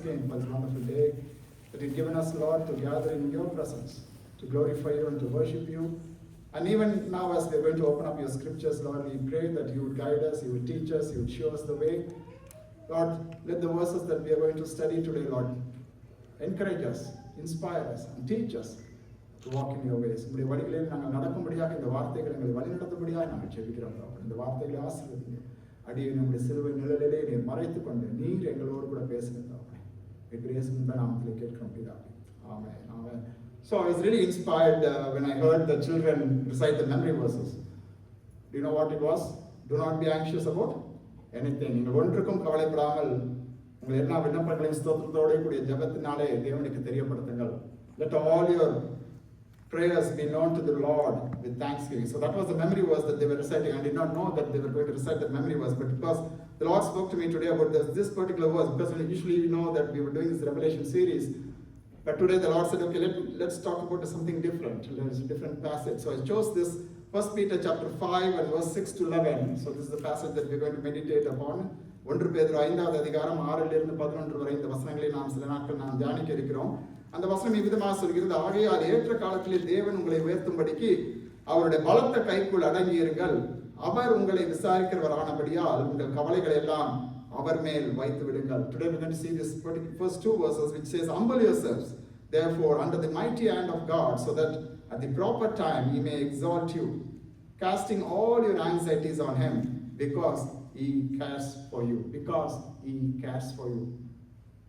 again for this wonderful day that you've given us, Lord, to gather in your presence, to glorify you and to worship you. And even now, as we're going to open up your scriptures, Lord, we pray that you would guide us, you would teach us, you would show us the way. Lord, let the verses that we are going to study today, Lord, encourage us, inspire us, and teach us to walk in your ways. உங்களுடைய வழிகளில் நாங்கள் நடக்கும்படியாக இந்த வார்த்தைகளை எங்களை வழிநடத்தும்படியாக நாங்கள் ஜெபிக்கிறோம். இந்த வார்த்தைகளை ஆசீர்வதிங்க. அடியை நம்முடைய சிலுவை நிழலிலே நீர் மறைத்துக் கொண்டு நீர் எங்களோடு கூட பேசுகிறதா நாமத்திலே கேட்கிறோம் பிதாவே. Amen. Amen. So I was really inspired when I heard the children recite the memory verses. Do you know what it was? Do not be anxious about anything. நீங்கள் ஒன்றுக்கும் கவலைப்படாமல் உங்கள் எல்லா விண்ணப்பங்களையும் ஸ்தோத்திரத்தோடு கூடிய ஜெபத்தினாலே தேவனுக்கு தெரியப்படுத்துங்கள். Let all your prayers be known to the Lord with thanksgiving. So that was the memory verse that they were reciting. I did not know that they were going to recite that memory verse, but because the Lord spoke to me today about this particular verse, because usually we know that we were doing this Revelation series, but today the Lord said, okay, let's talk about something different. There's a different passage. So I chose this 1 Peter chapter 5 and verse 6 to 11. So this is the passage that we're going to meditate upon. 1 பேதுரு 5வது அதிகாரம் 6லிருந்து 11 வரை இந்த வசனங்களை நாம் சில நாட்கள் நாம் தியானிக்க இருக்கிறோம். அந்த வசனம் இவ்விதமாக சொல்கிறது, ஆகையால் ஏற்ற காலத்திலே தேவன் உங்களை உயர்த்தும்படிக்கு அவருடைய பலத்த கைக்குள் அடங்கியிருங்கள். அவர் உங்களை விசாரிக்கிறவரானபடியால் உங்கள் கவலைகளை எல்லாம் அவர் மேல் வைத்து விடுங்கள். Today we're going to see this first two verses which says, humble yourselves therefore under the mighty hand of God, so that at the proper time he may exalt you, casting all your anxieties on him, because he cares for you. Because he cares for you.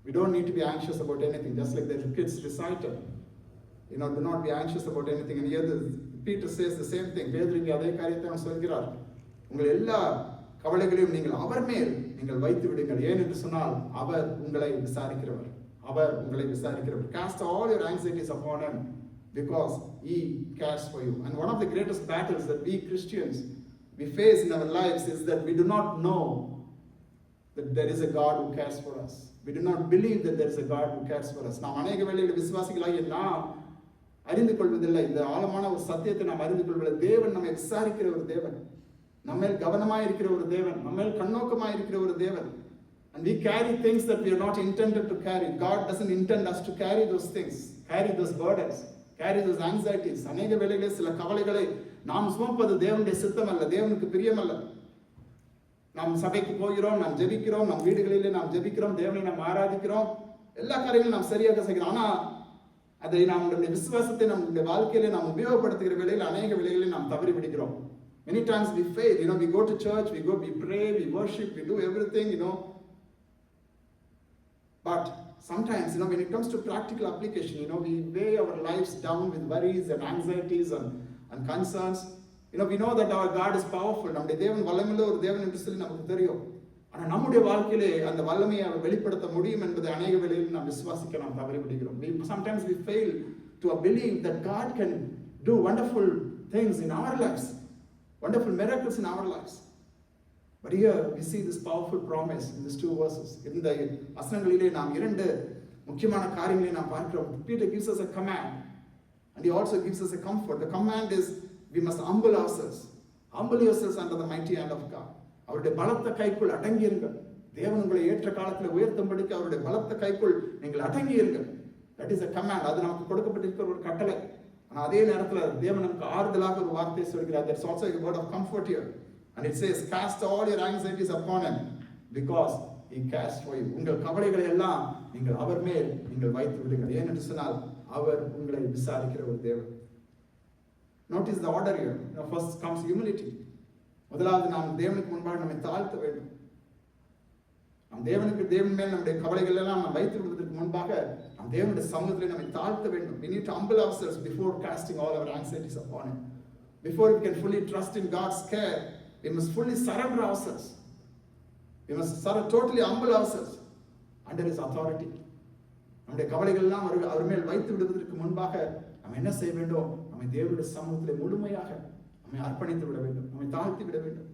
We don't need to be anxious about anything, just like the kids recited. Do not be anxious about anything. And here Peter says the same thing. பேதுரு இங்கே அதே காரியத்தை அவன் சொல்கிறார். உங்கள் எல்லா கவலைகளையும் நீங்கள் அவர் மேல் நீங்கள் வைத்து விடுங்கள். ஏன் என்று சொன்னால் அவர் உங்களை விசாரிக்கிறவர். அவர் உங்களை விசாரிக்கிறவர். Cast all your anxieties upon him, because he cares for you. And one of the greatest battles that we Christians we face in our lives is that we do not know that there is a God who cares for us. We do not believe that there is a God who cares for us. நாம் அநேக வேளையில் விசுவாசிகளாகிய நாம் அறிந்து கொள்வதில்லை. இந்த ஆழமான ஒரு சத்தியத்தை நாம் அறிந்து கொள்வதில்லை. தேவன் நம்மை விசாரிக்கிற ஒரு தேவன், நம்மேல் கவனமாய் இருக்கிற ஒரு தேவன், நம்மேல் கண்ணோக்கமாய் இருக்கிற ஒரு தேவன். And we carry things that we are not intended to carry. God doesn't intend us to carry those things, carry those burdens, carry those anxieties. அநேக வேளைகளில் சில கவலைகளை நாம் சுமப்பது தேவனுடைய சித்தம் அல்ல, தேவனுக்கு பிரியமல்ல. நாம் சபைக்கு போகிறோம், நாம் ஜெபிக்கிறோம், நம் வீடுகளிலே நாம் ஜெபிக்கிறோம், தேவனை நாம் ஆராதிக்கிறோம், எல்லா காரியங்களும் நாம் சரியாக செய்கிறோம். ஆனால் அதை நம்முடைய விசுவாசத்தை நம்முடைய வாழ்க்கையிலே நாம் உபயோகப்படுத்துகிற வேளையில் அநேக வேளைகளில் நாம் தவறி விடுகிறோம். Many times we fail. We go to church, we pray, we worship, we do everything, But sometimes, when it comes to practical application, we weigh our lives down with worries and anxieties and concerns. We know that our God is powerful. நம்முடைய தேவன் வல்லமையுள்ள ஒரு தேவன் என்று சொல்லி நமக்கு தெரியும். ஆனால் நம்முடைய வாழ்க்கையிலே அந்த வல்லமையை அவர் வெளிப்படுத்த முடியும் என்பதை அநேக வேளையில் நாம் விசுவாசிக்க நாம் தவறி விடுகிறோம். Sometimes we fail to believe that God can do wonderful things in our lives, wonderful miracles in our lives. But here we see this powerful promise in these two verses. இந்த வசனங்களிலே நாம் இரண்டு முக்கியமான காரியங்களை நாம் பார்க்கிறோம். Peter gives us a command and he also gives us a comfort. The command is we must humble ourselves. Humble yourselves under the mighty hand of God. அவருடைய பலத்த கைக்குள் அடங்கியிருங்கள். தேவன் உங்களை ஏற்ற காலத்தில் உயர்த்தும்படிக்கு அவருடைய பலத்த கைக்குள் நீங்கள் அடங்கியிருங்கள். That is a command. அது நமக்கு கொடுக்கப்பட்டிருக்கிற ஒரு கட்டளை. ஆனால் அதே நேரத்தில் தேவன் நமக்கு ஆறுதலாக ஒரு வார்த்தை சொல்கிறார். That's also a word of comfort here. And it says, cast all your anxieties upon him, because he cares for you. உங்கள் கவலைகளை எல்லாம் நீங்கள் அவர் மேல் நீங்கள் வைத்து விடுங்கள். ஏனென்று சொன்னால் அவர் உங்களை விசாரிக்கிற ஒரு தேவன். Notice the order here. First comes humility. முதலாவது நாம் தேவனுக்கு முன்பாக நம்மை தாழ்த்த வேண்டும். நாம் தேவன் மேல் நம்முடைய கவலைகள் எல்லாம் நாம் வைத்து விடுவதற்கு முன்பாக நாம் தேவனுடைய சமூகத்தில் நம்மை தாழ்த்த வேண்டும். We need to humble ourselves before casting all our anxieties upon him. Before we can fully trust in God's care, we must fully surrender ourselves. We must totally humble ourselves under his authority. நம்முடைய கவலைகள் எல்லாம் அவர் மேல் வைத்து விடுவதற்கு முன்பாக நாம் என்ன செய்ய வேண்டும்? நம்மை தேவனுடைய சமூகத்திலே முழுமையாக நம்மை அர்ப்பணித்து விட வேண்டும், நம்மை தாழ்த்தி விட வேண்டும்.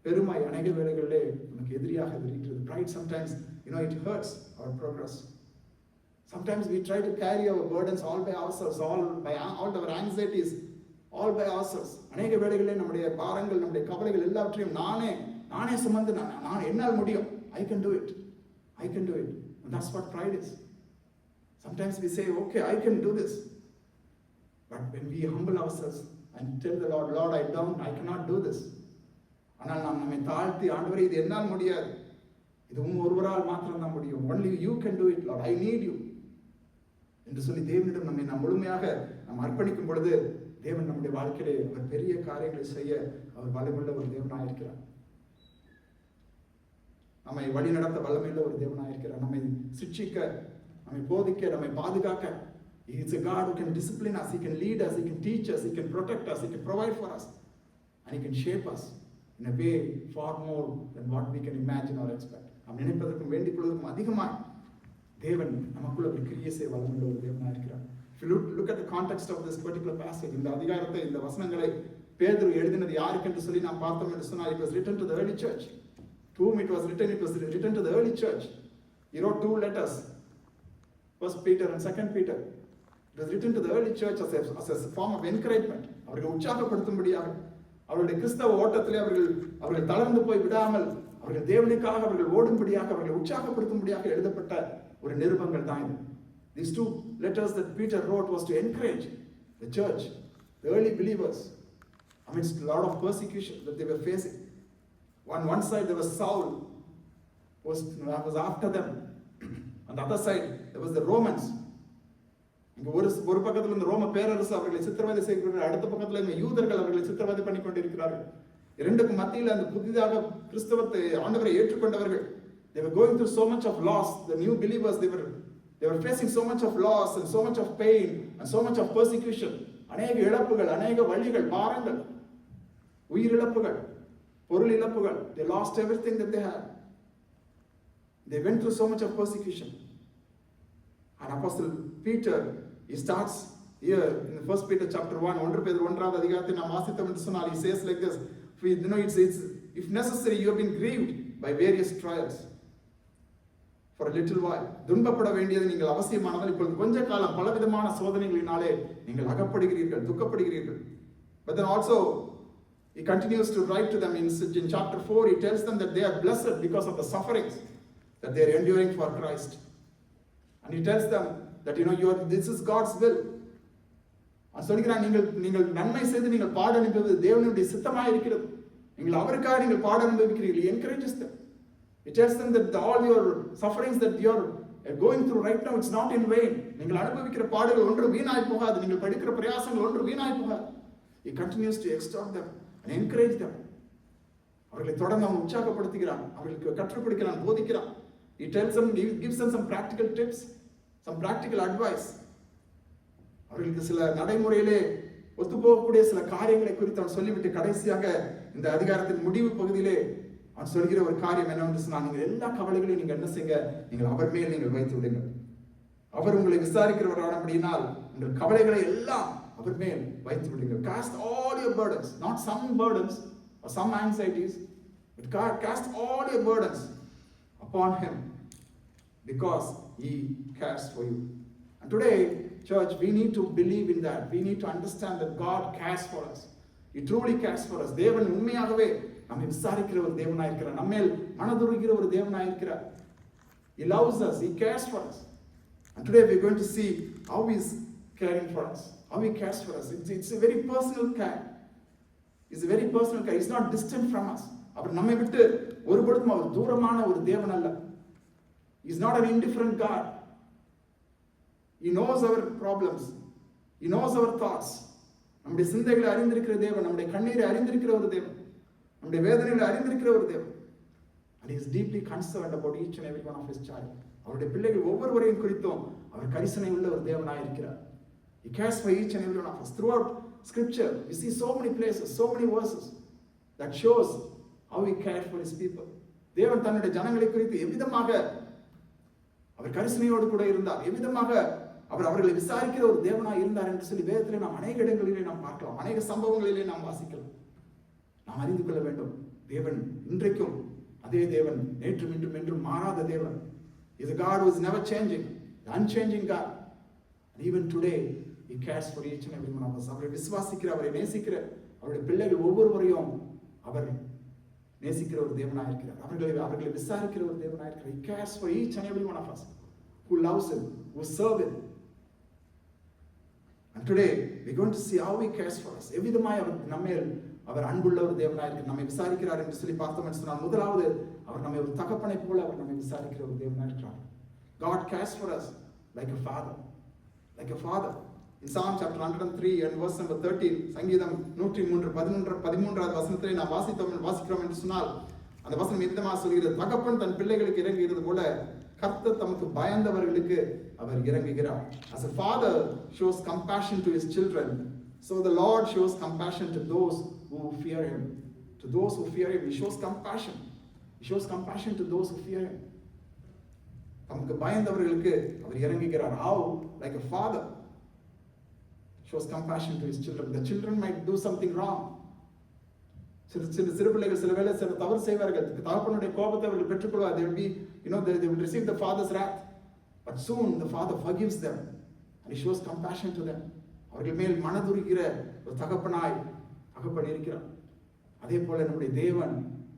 பெருமை அநேக வேளைகளிலே நமக்கு எதிரியாக இருக்கிறது. Pride sometimes, it hurts our progress. Sometimes we try to carry our burdens all by ourselves, all our anxieties, all by ourselves. அநேக வேளைகளிலே நம்முடைய பாரங்கள், நம்முடைய கவலைகள் எல்லாவற்றையும் நானே சுமந்து நான் என்னால் முடியும். I can do it. I can do it. And that's what pride is. Sometimes we say, okay, I can do this. But when we humble ourselves and tell the Lord, Lord, I cannot do this. ஆனால் நாம் நம்மை தாழ்த்தி, ஆண்டவரே இது என்னால் முடியாது, இது ஒருவரால் மாத்திரம் தான் முடியும். Only you can do it, Lord. I need you. என்று சொல்லி தேவனிடம் நம்மை நாம் முழுமையாக நாம் அர்ப்பணிக்கும் பொழுது தேவன் நம்முடைய வாழ்க்கையிலே அவர் பெரிய காரியங்களை செய்ய அவர் வல்லமையுள்ள ஒரு தேவனாக இருக்கிறார். நம்மை வழி நடத்த வல்லமையுள்ள ஒரு தேவனாக இருக்கிறார். நம்மை சிட்சிக்க, நம்மை போதிக்க, நம்மை பாதுகாக்க. He is a God who can discipline us, He can lead us, He can teach us, He can protect us, He can provide for us, and He can shape us in a way far more than what we can imagine or expect. நாம் நினைப்பதற்கும் வேண்டிக் கொள்வதற்கும் அதிகமாக தேவன் நமக்குள்ள ஒரு கிரியை செய்ய வல்லமையுள்ள ஒரு தேவனாக இருக்கிறார். If you look at the context of this particular passage, இந்த அதிகாரத்தை, இந்த வசனங்களை பேதுரு எழுதினது யாருக்கு என்று சொல்லி நாம் பார்த்தோம் என்று சொன்னால், it was written to the early church. To whom it was written to the early church. He wrote 2 letters, 1 Peter and 2 Peter. It was written to the early church as a form of encouragement. அவர்கள் உற்சாகப்படுத்தும்படியாக, அவருடைய கிறிஸ்தவ ஓட்டத்திலே அவர்கள் தளர்ந்து போய் விடாமல், அவர்கள் தேவனுக்காக அவர்கள் ஓடும்படியாக, அவர்கள் உற்சாகப்படுத்தும்படியாக எழுதப்பட்ட ஒரு நிருபங்கள் தான் இது. These 2 letters that Peter wrote was to encourage the church, the early believers, amidst a lot of persecution that they were facing. On one side there was Saul, was after them. On the other side there was the Romans. இங்க ஒரு பக்கத்துல இந்த ரோம பேரரசு அவர்களை சித்திரவதை செய்கிறார்கள், அடுத்த பக்கத்துல இந்த யூதர்கள் அவர்களை சித்திரவதை பண்ணி கொண்டிருக்கிறார்கள். இரண்டுக்கும் மத்தியில் அந்த புதிதாக கிறிஸ்தவத்தை ஆண்டவரை ஏற்றுக்கொண்டவர்கள், they were going through so much of loss. The new believers, they were facing so much of loss and so much of pain and so much of persecution. அநேக இழப்புகள், அநேக வழிகள், பாரங்கள், உயிரிழப்புகள், பொருள் இழப்புகள். They lost everything that they had. They went through so much of persecution. And Apostle Peter, he starts here in the 1 Peter chapter 1, 1 Peter 1வது அதிகாரத்தை நாம் வாசித்தோம் என்று சொன்னால், he says like this, it's if necessary you have been grieved by various trials for a little while. துன்பப்பட வேண்டியது நீங்கள் அவசியமானதால் இப்பொழுது கொஞ்ச காலம் பலவிதமான சோதனைகளினாலே நீங்கள் அகப்படுகிறீர்கள், துக்கப்படுகிறீர்கள். But then also he continues to write to them in chapter 4. He tells them that they are blessed because of the sufferings that they are enduring for Christ. And he tells them that this is God's will. சொல்கிறான், நீங்கள் நன்மை செய்து நீங்கள் பாட அனுபவிப்பது தேவனுடைய சித்தமாக இருக்கிறது, நீங்கள் அவருக்காக நீங்கள் பாட அனுபவிக்கிறீர்கள். He encourages them. He tells them that all your sufferings that you are going through right now, it's not in vain. நீங்கள் அனுபவிக்கிற பாடுகள் ஒன்று வீணாய் போகாது, நீங்கள் படிக்கிற பிரயாசங்கள் ஒன்று வீணாய் போகாது. He continues to exhort them and encourage them. அவர்களை தொடர்ந்து அவன் உற்சாகப்படுத்துகிறான், அவர்களுக்கு கற்றுக் கொடுக்கிறான், போதிக்கிறான். He tells them, gives them some practical tips, some practical advice. அவர்களுக்கு சில நடைமுறையிலே ஒத்துப்போகக்கூடிய சில காரியங்களை குறித்து அவன் சொல்லிவிட்டு கடைசியாக இந்த அதிகாரத்தின் முடிவு பகுதியிலே அவன் சொல்கிற ஒரு காரியம் என்னவென்று சொன்னால், நீங்கள் எல்லா கவலைகளையும் நீங்கள் என்ன செய்யுங்க, நீங்கள் அவர் மேல் நீங்கள் வைத்து விடுங்கள். அவர் உங்களை விசாரிக்கிறவரானபடியினால் உங்கள் கவலைகளை எல்லாம் அவர் மேல் வைத்து விடுங்கள். Cast all your burdens, not some burdens or some anxieties, but cast all your burdens upon him because he cares for you. And today, church, we need to believe in that. We need to understand that God cares for us. He truly cares for us. தேவன் உண்மையாகவே நம்மை விசாரிக்கிற ஒரு தேவனாய் இருக்கிறார், நம்மேல் மனதுருகிற ஒரு தேவனாய் இருக்கிறார். He loves us, he cares for us. And today we are going to see how he is caring for us, how he cares for us. It's a very personal care. It's a very personal care. He's not distant from us. அவர் நம்மை விட்டு ஒருபொழுதும் அவர் தூரமான ஒரு தேவன் அல்ல. He's not an indifferent God. He knows our problems. He knows our thoughts. நம்முடைய சிந்தைகளை அறிந்திருக்கிற தேவன், நம்முடைய கண்ணீரை அறிந்திருக்கிற ஒரு தேவன், நம்முடைய வேதனைகளை அறிந்திருக்கிற ஒரு தேவன். And he is deeply concerned about each and every one of his child. அவருடைய பிள்ளைகள் ஒவ்வொருவரையும் குறித்தும் அவர் கரிசனை உள்ள ஒரு தேவனாய் இருக்கிறார். He cares for each and every one of us. Throughout scripture, we see so many places, so many verses that shows how he cared for his people. தேவன் தன்னுடைய ஜனங்களை குறித்து எவ்விதமாக அவர் கரிசனையோடு கூட இருந்தார், எவ்விதமாக அவர் அவர்களை விசாரிக்கிற ஒரு தேவனாய் இருந்தார் என்று சொல்லி வேதத்திலே நாம் அநேக இடங்களிலே நாம் பார்க்கலாம், அநேக சம்பவங்களிலே நாம் வாசிக்கலாம். நாம் அறிந்து கொள்ள வேண்டும், தேவன் இன்றைக்கும் அதே தேவன், நேற்றும் இன்றும் என்றும் மாறாத தேவன். He is a God who is never changing, the unchanging God. And even today he cares for each and every one of us. அவரை விசுவாசிக்கிற, அவரை நேசிக்கிற அவருடைய பிள்ளைகள் ஒவ்வொருவரையும் அவர் நேசிக்கிற ஒரு தேவனாக இருக்கிறார். அவர்களை விசாரிக்கிற ஒரு தேவனாக இருக்கிறார். He cares for each and every one of us who loves him, who serve him. And today we're going to see how he cares for us. எவ்விதமாய் அவர் நம்மேல் அவர் அன்புள்ள ஒரு தேவனாக இருக்கிறார், நம்மை விசாரிக்கிறார் என்று சொல்லி பார்த்தோம் என்று சொன்னால், முதலாவது அவர் நம்மை ஒரு தகப்பனை போல அவர் நம்மை விசாரிக்கிற ஒரு தேவனாக இருக்கிறார். God cares for us like a father. Like a father. In Psalm chapter 103 and verse number 13, சங்கீதம் 113 வசனத்திலே நாம் வாசிக்கிறோம் என்று சொன்னால், அந்த வசனம் எந்தமாக சொல்கிறது, தகப்பன் தன் பிள்ளைகளுக்கு இறங்குகிறது போல கர்த்தர் தமக்கு பயந்தவர்களுக்கு அவர் இறங்குகிறார். As a father shows compassion to his children, so the Lord shows compassion to those who fear him. To those who fear him, he shows compassion. He shows compassion to those who fear him. தமக்கு பயந்தவர்களுக்கு அவர் இறங்குகிறார். How? Like a father shows compassion to his children. The children might do something wrong. சிறு பிள்ளைகள் சில வேளை சில தவறு செய்வார்கள். தகப்பனுடைய கோபத்தை அவர்கள் பெற்றுக்கொள்வார். They will be, they will receive the father's wrath. But soon the father forgives them and he shows compassion to them. அவர்கள் மேல் மனதுருகிற ஒரு தகப்பன் இருக்கிறார். அதே போல நம்முடைய தேவன்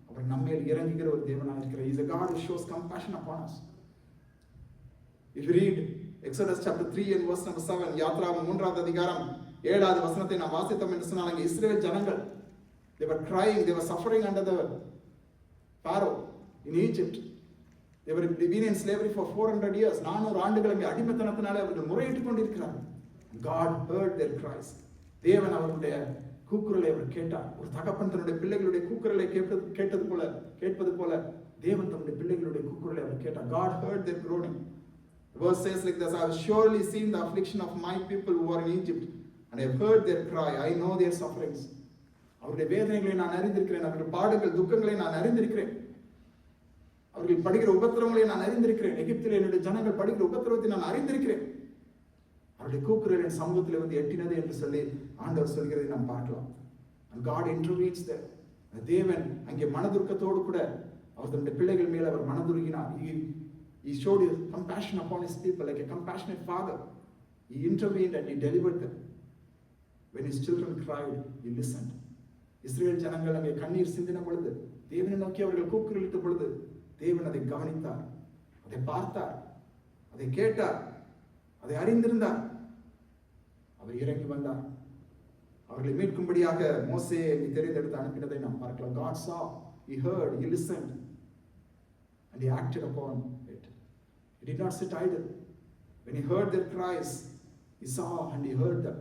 அவர் நம்மேல் இறங்குகிற ஒரு தேவனாய் இருக்கிறார். He is a God who shows compassion upon us. If you read Exodus chapter 3 and verse number 7, யாத்ராகமம் 3வது அதிகாரம் 7வது வசனத்தை நாம் வாசித்தோம் என்று சொன்னால், அங்கே இஸ்ரவேல் ஜனங்கள், they were crying, they were suffering under the Pharaoh in Egypt. They were been in slavery for 400 years. 400 ஆண்டுகள் அங்கே அடிமைத்தனத்தினாலே அவர்கள் முறையிட்டுக் கொண்டிருக்கிறார்கள். God heard their cries. தேவன் அவருடைய கூக்குரலை அவர் கேட்டார். ஒரு தகப்பன் தன்னுடைய பிள்ளைகளுடைய கூக்குரலை கேட்பது போல தேவன் தன்னுடைய பிள்ளைகளுடைய கூக்குரலை அவர் கேட்டார். God heard their groaning. The verse says like this, I have surely seen the affliction of my people who are in Egypt, and I have heard their cry. I know their sufferings. அவருடைய வேதனைகளை நான் அறிந்திருக்கிறேன். அவருடைய பாடுகள் துக்கங்களை நான் அறிந்திருக்கிறேன். அவர்கள் படுகிற உபத்திரவங்களை நான் அறிந்திருக்கிறேன். எகிப்தில் என்னுடைய ஜனங்கள் படுகிற உபத்திரவத்தை நான் அறிந்திருக்கிறேன். அவருடைய கூக்குரல் என் சமூகத்தில் வந்து எட்டினது என்று சொல்லி ஆண்டவர் சொல்கிறதை நாம் பார்க்கலாம். And God intervenes there. தேவன் அங்கே மனதுருக்கத்தோடு கூட அவர் தன்னுடைய பிள்ளைகள் மேல் அவர் மனதுருகினார். He showed his compassion upon his people like a compassionate father. He intervened and he delivered them. When his children cried, he listened. இஸ்ரவேல் ஜனங்கள் அங்கே கண்ணீர் சிந்தின பொழுது, தேவனை நோக்கி அவர்கள் கூக்குரலிட்ட பொழுது, தேவன் அதை கவனித்தார், அதை பார்த்தார், அதை கேட்டார், அதை அறிந்திருந்தார். அவர் இறங்கி வந்தார். அவர்களை மீட்கும்படியாக மோசேயை தெரிந்தெடுத்து அனுப்பினதை நாம் பார்க்கலாம். God saw, he heard, he listened, and he acted upon it. He did not sit idle. When he heard their cries, he saw and he heard them.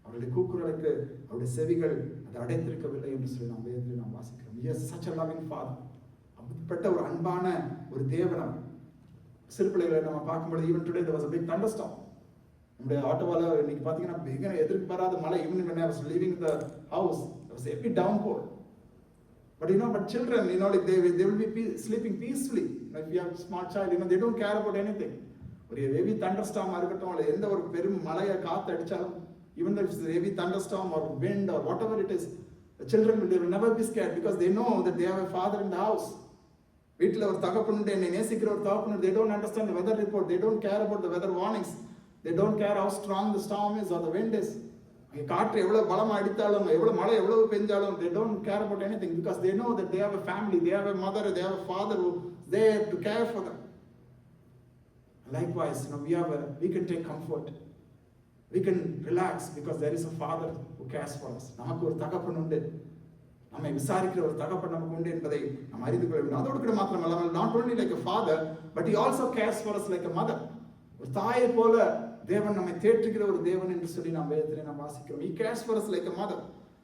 அவருடைய கூக்குரலுக்கு அவருடைய செவிகள் அதை அடைத்திருக்கவில்லை என்று சொல்லி நாம் வேதத்தில் நாம் வாசிக்கிறோம். He is such a loving father. அப்படிப்பட்ட ஒரு அன்பான ஒரு தேவன். சிறு பிள்ளைகளை நம்ம பார்க்கும்போது, even today there was a big thunderstorm. நம்முடைய ஆட்டோவால இன்னைக்கு பார்த்தீங்கன்னா மிக எதிர்பாராத மழை. Even when I was leaving the house, there was a heavy downpour. But children, like they will be sleeping peacefully. If you have a small child, they don't care about anything. ஒரு heavy thunderstorm இருக்கட்டும், அல்ல எந்த ஒரு பெரும் மழையை காத்து அடிச்சாலும், even if it's a heavy thunderstorm or wind or whatever it is, the children will never be scared because they know that they have a father in the house. வீட்டில் ஒரு தகப்பனுடைய என்னை நேசிக்கிற ஒரு தகப்பனு, they don't understand the weather report, they don't care about the weather warnings, they don't care how strong the storm is or the wind is. காற்று எவ்வளவு பலமா அடித்தாலும், எவ்வளவு மழை எவ்வளவு பெஞ்சாலும், they don't care about anything because they know that they have a family, they have a mother, they have a father who is there to care for them. Likewise, we can take comfort, we can relax because there is a father who cares for us. நமக்கு ஒரு தகப்பன் உண்டு, நம்மை விசாரிக்கிற ஒரு தகப்பன் நமக்கு உண்டு என்பதை நாம் அறிந்து கொள்ள வேண்டும். அதோடு கூட மாத்திரமல்லாமல், not only like a father, but he also cares for us like a mother. ஒரு தாயை போல தேவன் நம்மை தேற்றுகிற ஒரு தேவன் என்று சொல்லி நாம் வேதத்திலே நாம் வாசிக்கிறோம். He cares for us like a mother.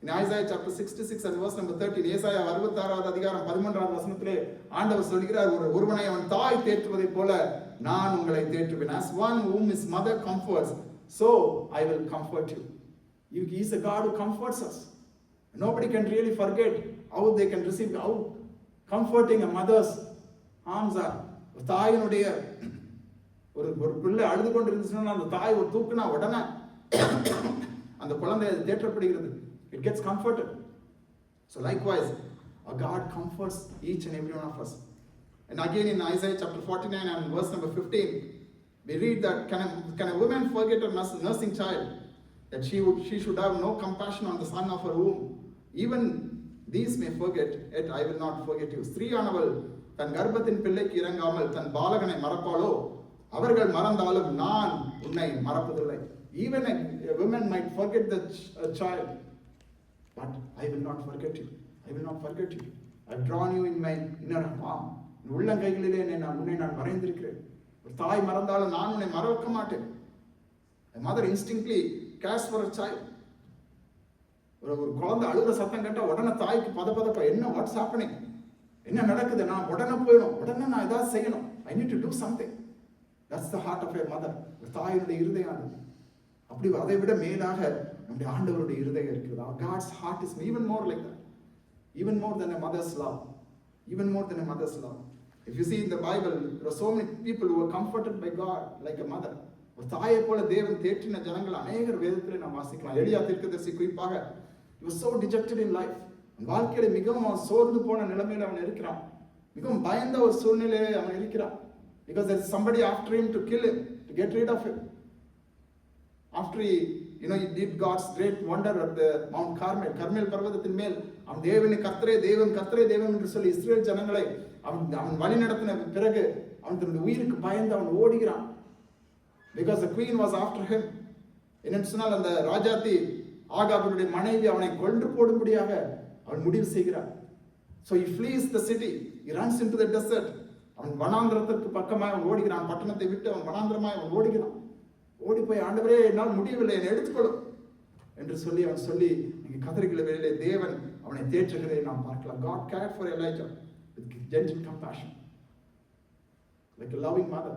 In Isaiah chapter 66 and verse number 13, ஏசாயா 66வது அதிகாரம் 13வது வசனத்திலே ஆண்டவர் சொல்கிறார், ஒருவனை அவன் தாய் தேற்றுவதை போல நான் உங்களை தேற்றுவேன். As one whom his mother comforts, so I will comfort you. He is a God who comforts us. Nobody can really forget how they can receive, how comforting a mother's arms are. ஒரு தாயினுடைய ஒரு பிள்ளை அழுது கொண்டு இருந்துச்சுன்னா அந்த தாய் ஒரு தூக்குனா உடனே அந்த குழந்தை தேற்றப்படுகிறது. It gets comforted. So likewise, our God comforts each and every one of us. And again in Isaiah chapter 49 and verse number 15, we read that can a woman forget a nursing child, that she should have no compassion on the son of her womb, even These may forget, yet I will not forget you. ஸ்திரீயானவள் தன் கர்ப்பத்தின் பிள்ளைக்கு இறங்காமல் தன் பாலகனை மறப்பாளோ, அவர்கள் மறந்தாலும் நான் உன்னை மறப்பதில்லை. Even a woman might forget the child, but I will not forget you. I will not forget you. I have drawn you in my inner arm. உள்ளங்கைகளிலே உன்னை நான் மறைந்திருக்கிறேன். ஒரு தாய் மறந்தாலும் நான் உன்னை மறக்க மாட்டேன். A mother instinctively cares for a child. ஒரு குழந்தை அழுகிற சத்தம் கேட்டா உடனே தாய்க்கு பதப்பதப்ப, என்ன வாட்ஸ் ஹேப்பனிங், என்ன நடக்குது, நான் உடனே போயிடும், உடனே நான் ஏதாவது செய்யணும், I need to do something. That's the heart of a mother. ஒரு தாயினுடைய இருதயம் அது. அப்படி அதை விட மேலாக நம்முடைய ஆண்டவருடைய இருதயம் இருக்கிறது. God's heart is even more like that, even more than a mother's love, even more than a mother's love. If you see in the Bible, there are so many people who were comforted by God like a mother. ஒரு தாயை போல தேவன் தேற்றின ஜனங்கள் அநேகர் வேதத்திலே நாம் வாசிக்கலாம். எலியா தீர்க்கதரிசி குறிப்பாக, he was so dejected in life. வாழ்க்கையில மிகவும் சோர்ந்து போன நிலைமையில அவன் இருக்கிறான். மிகவும் பயந்த ஒரு சூழ்நிலையிலே அவன் இருக்கிறான். Because there is somebody after him to kill him, to get rid of him. After he did God's great wonder at the Mount Carmel, கர்மேல் பர்வதத்தின் மேல் அவன் தேவனை கர்த்தரே தேவன் கர்த்தரே தேவன் என்று சொல்லி இஸ்ரேல் ஜனங்களை அவன் வழி நடத்தின பிறகு அவன் தன்னுடைய உயிருக்கு பயந்து அவன் ஓடுகிறான். Because the queen was after him. என்னன்னு சொன்னால் அந்த ராஜாத்தி ஆகாபுடைய மனைவி அவனை கொன்று போடும்படியாக அவன் முடிவு செய்கிறான். So he flees the city, he runs into the desert. அவன் வனாந்திரத்திற்கு பக்கமாய் அவன் ஓடுகிறான். பட்டணத்தை விட்டு அவன் வனாந்திரமாய் அவன் ஓடுகிறான். ஓடி போய், ஆண்டவரே என்னால் முடியவில்லை, என்னை எடுத்துக்கொள்ளும் என்று சொல்லி அவன் சொல்லி இங்கே கதறுகிற வேளையிலே தேவன் அவனை தேற்றுகிறதை நாம் பார்க்கலாம். God cared for Elijah with gentle compassion, like a loving mother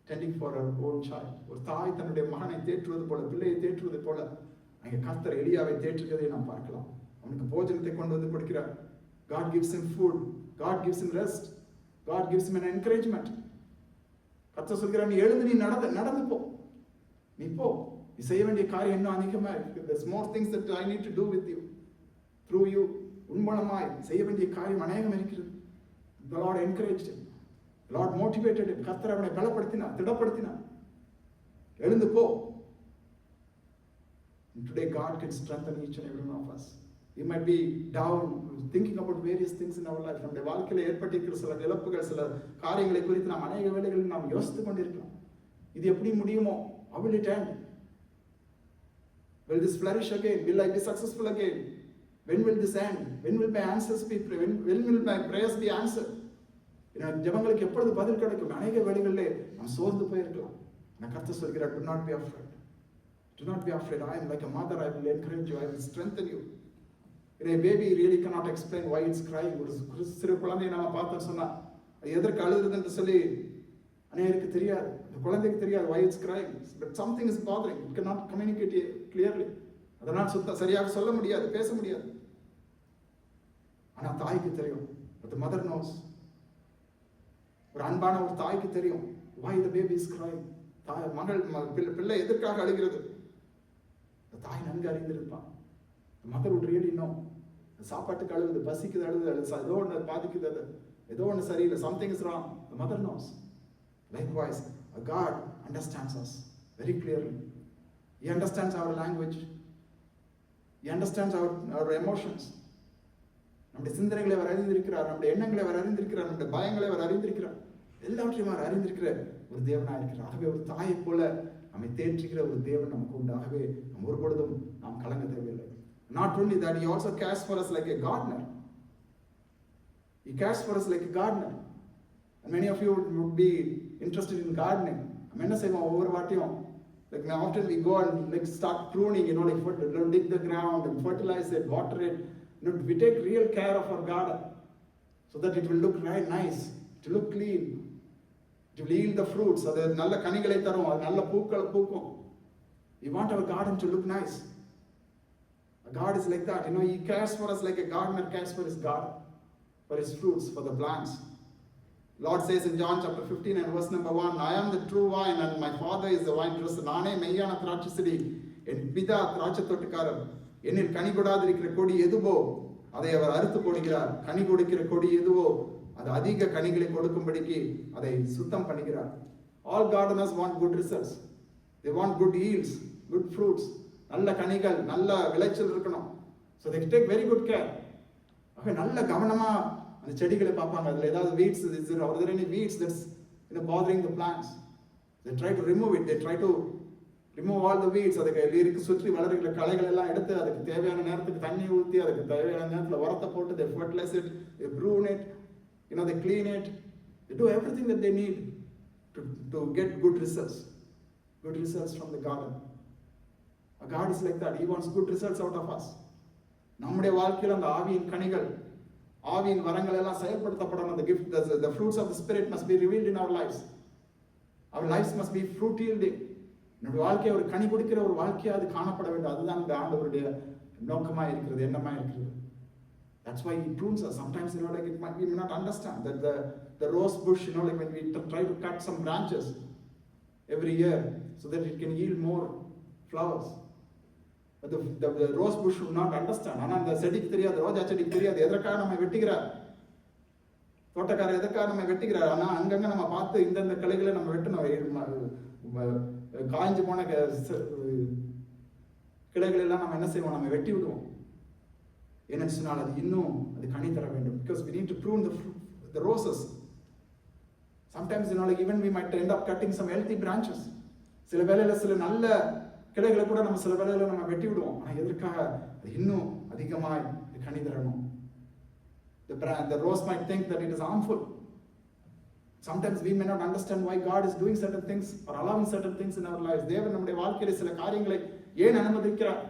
tending for her own child. ஒரு தாய் தன்னுடைய மகனை தேற்றுவது போல, பிள்ளையை தேற்றுவது போல அங்கே கர்த்தர் எலியாவை தேற்றுகிறதை நாம் பார்க்கலாம். அவனுக்கு போஜனத்தை கொண்டு வந்து கொடுக்கிறார். God gives him food, God gives him rest, God gives him an encouragement. கர்த்தர் சொல்கிறார், நீ எழுந்து நீ நடந்து போ, நீ போ, நீ செய்ய வேண்டிய காரியம் இன்னும் அதிகமா இருக்கு. There's more things that I need to do with you, through you. உன் மூலமாய் செய்ய வேண்டிய காரியம் அநேகம் இருக்கிறது. The Lord encouraged him, the Lord motivated him. கர்த்தர் அவனை பலப்படுத்தினார், திடப்படுத்தினார். எழுந்து போ. And today God can strengthen each and every one of us. We might be down thinking about various things in our life. நம்முடைய வாழ்க்கையில ஏற்பட்டிருக்கிற சில இழப்புகள், சில காரியங்களை குறித்து நாம் அநேக வேளைகளில் நாம் யோசித்துக் கொண்டிருக்கலாம். இது எப்படி முடியுமோ? How will it end? Will this flourish again? Will I be successful again? When will this end? When will my answers be? When will my prayers be answered? ஜெபங்களுக்கு எப்பொழுது பதில் கிடைக்கும்? அநேக வேளைகளிலே நாம் சோர்ந்து போயிருக்கலாம். நான் கர்த்தர் சொல்கிறார், do not be afraid. Do not be afraid. I am like a mother. I will encourage you. I will strengthen you. A baby really cannot explain why it's crying. ஒரு சிறு குழந்தையை நம்ம பார்த்தோம் சொன்னா அது எதற்கு அழுகுது என்று சொல்லி அநேகருக்கு தெரியாது. அந்த குழந்தைக்கு தெரியாது why it's crying. But something is bothering. It cannot communicate clearly. அதனால் சரியாக சொல்ல முடியாது, பேச முடியாது. ஆனா தாய்க்கு தெரியும். But the mother knows. ஒரு அன்பான ஒரு தாய்க்கு தெரியும் why the baby is crying. பிள்ளை எதற்காக அழுகிறது? தாய் நன்கு அறிந்திருப்பான். Mother would really know. சாப்பாட்டுக்கு அழுகுது, பசிக்குது அழுகுது, ஏதோ ஒன்று பாதிக்குது, ஏதோ ஒன்று சரியில்லை, something is wrong. The mother knows. Likewise, God understands us very clearly. He understands our language. He understands our emotions. நம்முடைய சிந்தனைகளை அவர் அறிந்திருக்கிறார், நம்முடைய எண்ணங்களை அவர் அறிந்திருக்கிறார், நம்முடைய பயங்களை அவர் அறிந்திருக்கிறார், எல்லாவற்றையும் அவர் அறிந்திருக்கிற ஒரு தேவனாக இருக்கிறார். ஆகவே ஒரு தாயை போல நம்மை தேற்றுகிற ஒரு தேவன் நமக்கு உண்டாகவே நம் ஒருபொழுதும் நாம் கலங்க தேவையில்லை. Not only that, he also cares for us like a gardener. He cares for us like a gardener. And many of you would be interested in gardening. நம்ம என்ன செய்வோம் ஒவ்வொரு வாட்டியும், like often we go and like start pruning, like dig the ground and fertilize it, water it. We take real care of our garden so that it will look very nice, to look clean, to yield the fruits. அது நல்ல கனிகளை தரும், அது நல்ல பூக்கள் பூக்கும். We want our garden to look nice. God is like that. He cares for us like a gardener cares for his garden, for his fruits, for the plants. Lord says in John chapter 15 and verse number 1, I am the true vine and my father is the vine dresser. நானே மெய்யான திராட்சை செடி, என் பிதா திராட்சை தோட்டக்காரர். என்னில் கனி கொடாதிருக்கிற கொடி எதுவோ அதை அவர் அறுத்து போடுகிறார். கனி கொடுக்கிற கொடி எதுவோ அது அதிக கனிகளை கொடுக்கும்படிக்கு அதை சுத்தம் பண்ணுகிறார். All gardeners want good results. They want good yields, good fruits. நல்ல கனிகள், நல்ல விளைச்சல் இருக்கணும். So they take very good care. ஆக நல்ல கவனமா அந்த செடிகளை பார்ப்பாங்க. அதுல ஏதாவது weeds is there, are there any weeds that's bothering the plants? They try to remove it. They try to remove all the weeds. அதுக்கு சுற்றி வளர்கிற களைகள் எல்லாம் எடுத்து அதுக்கு தேவையான நேரத்துக்கு தண்ணி ஊற்றி அதுக்கு தேவையான நேரத்தில் உரத்தை போட்டு they fertilize it, they prune it, they clean it, they do everything that they need to get good results from the garden. God is like that. He wants good results out of us. நம்முடைய வாழ்க்கையில் அந்த ஆவியின் கனிகள், ஆவியின் வரங்கள் எல்லாம் செயல்படுத்தப்படணும். The gift, the fruits of the Spirit must be revealed in our lives. Our lives must be fruit yielding. நம்முடைய வாழ்க்கையை ஒரு கனி கொடுக்கிற ஒரு வாழ்க்கையா அது காணப்பட வேண்டும். அதுதான் இந்த ஆண்டவருடைய நோக்கமா இருக்கிறது, எண்ணமா இருக்கிறது. That's why He prunes us. Sometimes like we may not understand that the rose bush, like when we try to cut some branches every year so that it can yield more flowers. But the rose bush should not understand. ஆனா அந்த செடிக்கு தெரியாது, ரோஜா செடிக்கு தெரியாது எதற்காக நம்ம வெட்டுகிறார், தோட்டக்காரர் எதற்காக நம்ம வெட்டுகிறார். ஆனா அங்கங்க நம்ம பார்த்து இந்த கிளைகளை நம்ம வெட்டணும். காய்ஞ்சு போன கிளைகள் எல்லாம் நம்ம என்ன செய்வோம், நம்ம வெட்டி விடுவோம். என்ன சொன்னால் அது இன்னும் அது கனி தர வேண்டும். Because we need to prune the roses. Sometimes like even we might end up cutting some healthy branches. சில வேளையில சில நல்ல கிளைகளை கூட நம்ம சில வேளையில நம்ம வெட்டி விடுவோம். ஆனா எதற்காக, அது இன்னும் அதிகமாய் கனி தரணும். The rose might think that it is harmful. Sometimes we may not understand why God is doing certain things or allowing certain things in our lives. தேவன் நம்முடைய வாழ்க்கையில சில காரியங்களை ஏன் அனுமதிக்கிறார்,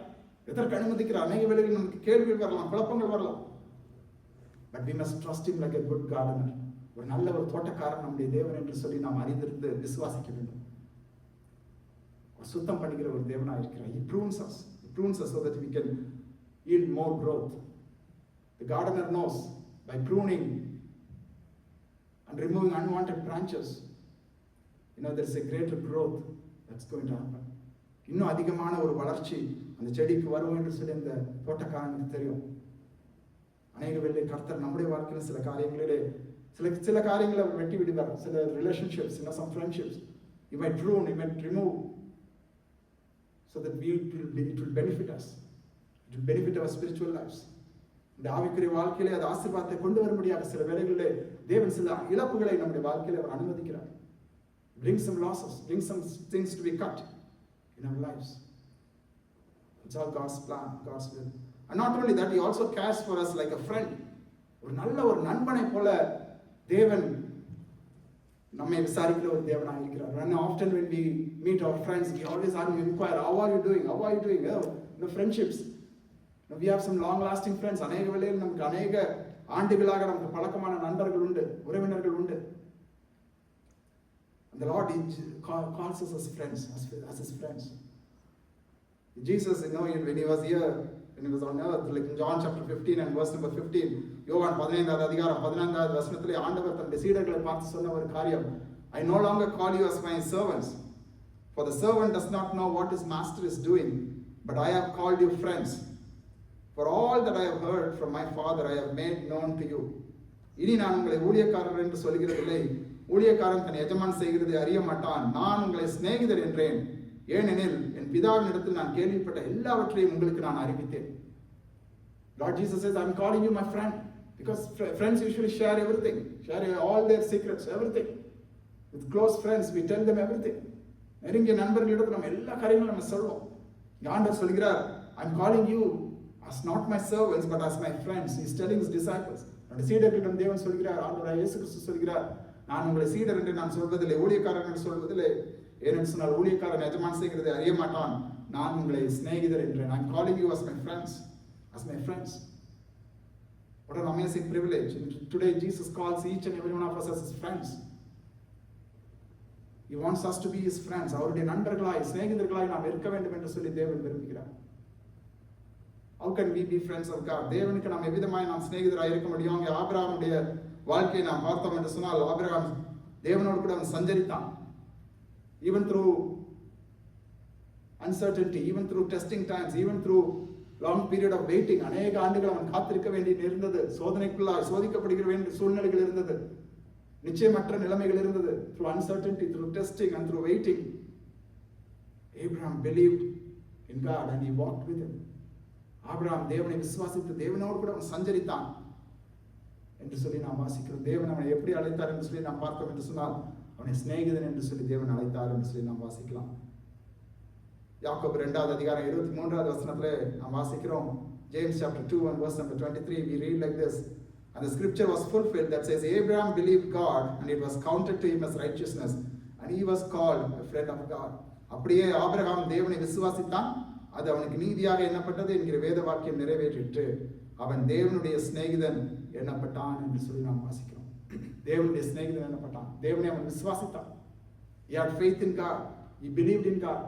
எதற்கு அனுமதிக்கிறார், அநேக வேளைகளில் நமக்கு கேள்விகள் வரலாம், குழப்பங்கள் வரலாம். But we must trust Him like a good gardener. ஒரு நல்ல ஒரு தோட்டக்காரன் நம்முடைய தேவன் என்று சொல்லி நாம் அறிந்திருந்து விசுவாசிக்க வேண்டும். சுத்தம் பண்ணுகிற ஒரு தேவனாக இருக்கிறார். He prunes us so that we can yield more growth. The gardener knows by pruning and removing unwanted branches, there is a greater growth that's going to happen. இன்னும் அதிகமான ஒரு வளர்ச்சி அந்த செடிக்கு வரும் என்று சொல்லி அந்த தோட்டக்காரனுக்கு தெரியும். அநேக வேளை கர்த்தர் நம்முடைய வாழ்க்கையில் சில காரியங்களிலே சில காரியங்களை வெட்டி விடுவார். சில relationships, some friendships you might prune, you might remove so that it will benefit us. It will benefit our spiritual lives. இந்த ஆவிக்குரிய வாழ்க்கையிலே அது ஆசீர்வாதத்தை கொண்டு வரும்படியாக சில வேளைகளிலே தேவன் சில இழப்புகளை நம்முடைய வாழ்க்கையில அவர் அனுமதிக்கிறார். Bring some losses, bring some things to be cut in our lives. It's all God's plan, God's will. And not only that, He also cares for us like a friend. ஒரு நல்ல ஒரு நண்பனை போல தேவன் நம்மை விசாரிக்கிற ஒரு தேவனாக இருக்கிறார். And often when we meet our friends, we always inquire, how are you doing? How are you doing? Friendships. We have some long lasting friends. அநேக வேளையில் நமக்கு அநேக ஆண்டுகளாக நமக்கு பழக்கமான நண்பர்கள் உண்டு, உறவினர்கள் உண்டு. And the Lord calls us as friends, as His friends. Jesus, when He was here, when He was on earth, like in John chapter 15 and verse number 15, யோவான் 15வது அதிகாரம் 14வது வசனத்திலே ஆண்டவர் தன்னுடைய சீடர்களை பார்த்து சொன்ன ஒரு காரியம், I no longer call you as my servants, for the servant does not know what his master is doing, but I have called you friends. For all that I have heard from my Father, I have made known to you. இனி நான் உங்களை ஊழியக்காரர் என்று சொல்கிறதில்லை, ஊழியக்காரன் தன் எஜமான் செய்கிறதை அறிய மாட்டான். நான் உங்களை சிநேகிதர் என்றேன், ஏனெனில் என் பிதாவினிடத்தில் நான் கேள்விப்பட்ட எல்லாவற்றையும் உங்களுக்கு நான் அறிவித்தேன். Lord Jesus says, I'm calling you my friend, because friends usually share everything, share all their secrets, everything. With close friends, we tell them everything. நெருங்கிய நண்பர்களிடத்தில் நம்ம எல்லா காரியங்களும் நம்ம சொல்வோம். ஆண்டவர் சொல்கிறார், I'm calling you as not my servants, but as my friends. He is telling His disciples. அந்த சீடர்களிடம் தேவன் சொல்கிறார், ஆண்டவராகிய இயேசு கிறிஸ்து சொல்கிறார், நான் உங்களை சீடர் என்று நான் சொல்வதில்லை, ஊழியக்காரன் என்று சொல்வதில்லை. ஏனென்று சொன்னால் ஊழியக்காரன் எஜமான் செய்கிறதை அறிய மாட்டான், நான் உங்களை சிநேகிதர் என்றேன். I'm calling you as my friends, as my friends. What an amazing privilege. And today Jesus calls each and every one of us as His friends. He wants us to be His friends. அவருடைய நண்பர்களாய் சிநேகிதர்களாய் நாம் இருக்க வேண்டும் என்று சொல்லி தேவன் விரும்புகிறார். How can we be friends of God? தேவனுக்கு நாம் எவ்விதமாய் நாம் சிநேகிதராய் இருக்க முடியும்? அங்கே ஆபிரகாமுடைய வாழ்க்கையை நாம் பார்த்தோம் என்று சொன்னால், ஆபிரகாம் தேவனோடு கூட அவன் சஞ்சரித்தான். Even through uncertainty, even through testing times, even through long period of waiting, அநேக ஆண்டுகள் அவன் காத்திருக்க வேண்டியது இருந்தது. சோதனைக்குள்ளாய் சோதிக்கப்படுகிற வேண்டிய சூழ்நிலைகள் இருந்தது, நிச்சயமற்ற நிலைமைகள் இருந்தது. Through uncertainty, through testing and through waiting, Abraham believed in God and he walked with Him. Abraham தேவனை விசுவாசித்து தேவனோடு கூட அவன் சஞ்சரித்தான். என்று சொல்லி நாம் வாசிக்கிறோம். தேவன் அவனை எப்படி அழைத்தார் என்று சொல்லி நாம் பார்த்தோம் என்று சொன்னால், அவனை சிநேகிதன் என்று சொல்லி தேவன் அழைத்தார் என்று சொல்லி நாம் வாசிக்கலாம். யாக்கோபு 2வது அதிகாரம் 23வது வசனத்திலே நாம் வாசிக்கிறோம். James chapter 2 and verse number 23, we read like this: and the scripture was fulfilled that says, Abraham believed God and it was counted to him as righteousness and he was called a friend of God. அப்படியே Abraham தேவனை விசுவாசித்தான், அது அவனுக்கு நீதியாக எண்ணப்பட்டது என்கிற வேத வாக்கியம் நிறைவேற்றிட்டு அவன் தேவனுடைய சிநேகிதன் எண்ணப்பட்டான் என்று சொல்லி நாம் வாசிக்கிறோம். தேவனுடைய சிநேகிதன் எண்ணப்பட்டான். தேவனை அவன் விசுவாசித்தான். He had faith in God. He believed in God.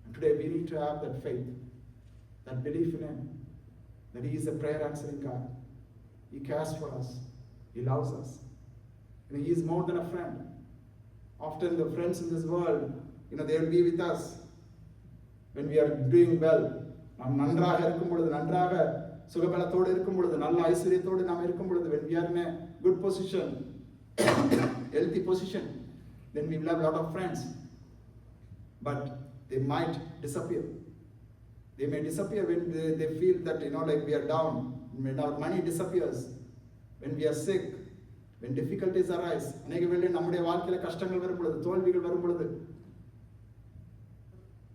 And today we need to have that faith, that belief in Him, that He is a prayer answering God. He cares for us. He loves us. And He is more than a friend. Often the friends in this world, they will be with us when we are doing well. நாம் நன்றாக இருக்கும் பொழுது, நன்றாக சுகபலத்தோடு இருக்கும் பொழுது, நல்ல ஐஸ்வர்யத்தோடு நாம் இருக்கும் பொழுது, when we are in a good position, healthy position, then we will have a lot of friends. But they might disappear. They may disappear when they feel that, like we are down, when our money disappears, when we are sick, when difficulties arise. அநேக வேளை நம்முடைய வாழ்க்கையில கஷ்டங்கள் வரும் பொழுது, தோல்விகள் வரும் பொழுது,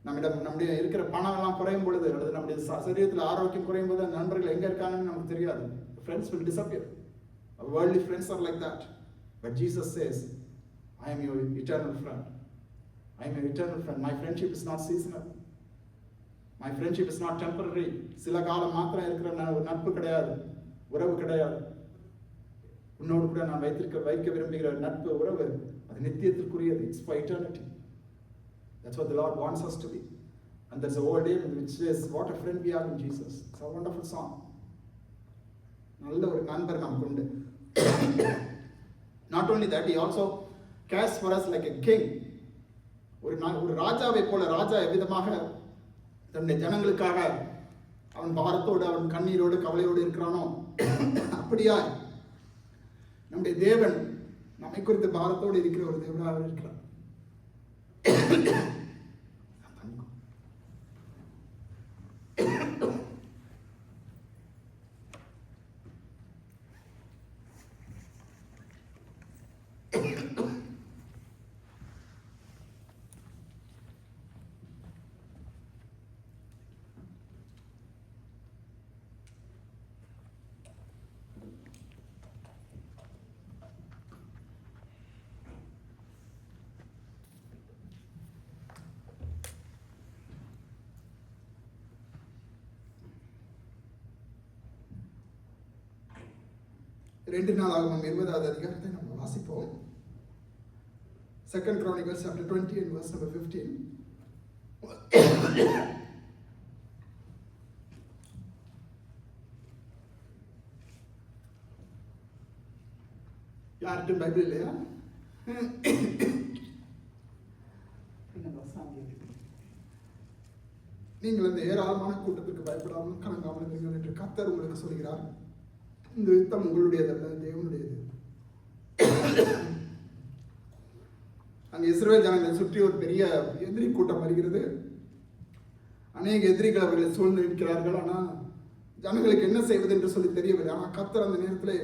நம்முடைய இருக்கிற பணம் எல்லாம் குறையும் பொழுது, அல்லது நம்முடைய சரீரத்தில் ஆரோக்கியம் குறையும் போது, நண்பர்கள் எங்க இருக்காங்கன்னு நமக்கு தெரியாது. Friends will disappear. Our worldly friends are like that. But Jesus says, I am your eternal friend. I am your eternal friend. My friendship is not seasonal. My friendship is not temporary. சில காலம் மாத்திரம் இருக்கிற நட்பு கிடையாது, உறவு கிடையாது. உன்னோடு கூட நான் வைக்க விரும்புகிற நட்பு, உறவு, அது நித்தியத்திற்குரியது. It's for eternity. That's what the Lord wants us to be. And there's a old hymn which says, what a friend we have in Jesus. It's a wonderful song. நல்ல ஒரு நண்பர் நமக்கு உண்டு. Not only that, He also cares for us like a king. ஒரு ராஜாவை போல, ராஜா எவ்விதமாக தன்னுடைய ஜனங்களுக்காக அவன் பாரத்தோடு, அவன் கண்ணீரோடு, கவலையோடு இருக்கிறானோ, அப்படியா நம்முடைய தேவன் நம்மை குறித்து பாரத்தோடு இருக்கிற ஒரு தேவனாக இருக்கிறார். ரெண்டு நாளாகும் 20வது அதிகாரத்தை நம்ம வாசிப்போம். 2 Chronicles chapter 20 and verse number 15. யார்கிட்ட பைபிள் இல்லையா? நீங்கள் இந்த ஏராளமான கூட்டத்திற்கு பயப்படாமல் கலங்காமல் இருங்கள் என்று கர்த்தர் உங்களுக்கு சொல்கிறார். இந்த யுத்தம் உங்களுடையதல்ல, தேவனுடையது. அங்கே இஸ்ரவேல் ஜனங்களை சுற்றி ஒரு பெரிய எதிரி கூட்டம் வருகிறது. அநேக எதிரிகள் அவர்களை சூழ்ந்து இருக்கிறார்கள். ஆனால் ஜனங்களுக்கு என்ன செய்வது என்று சொல்லி தெரியவில்லை. ஆனால் கர்த்தர் அந்த நேரத்தில்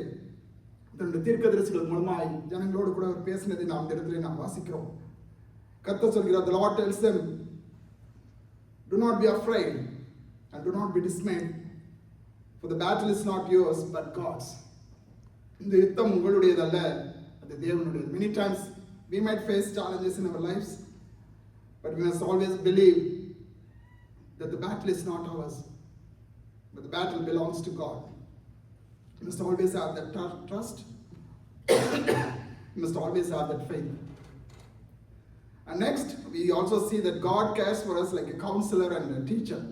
தன்னுடைய தீர்க்கதரிசிகள் மூலமாய் ஜனங்களோடு கூட அவர் பேசினதை நாம் இந்த இடத்துல நாம் வாசிக்கிறோம். கர்த்தர் சொல்கிறார், the Lord tells them, do not be afraid and do not be dismayed. For the battle is not yours but God's. இந்த யுத்தம் உங்களுடையதல்ல, அது தேவனுடையது. Many times we might face challenges in our lives, but we must always believe that the battle is not ours, but the battle belongs to God. You must always have that trust. You must always have that faith. And next, we also see that God cares for us like a counselor and a teacher.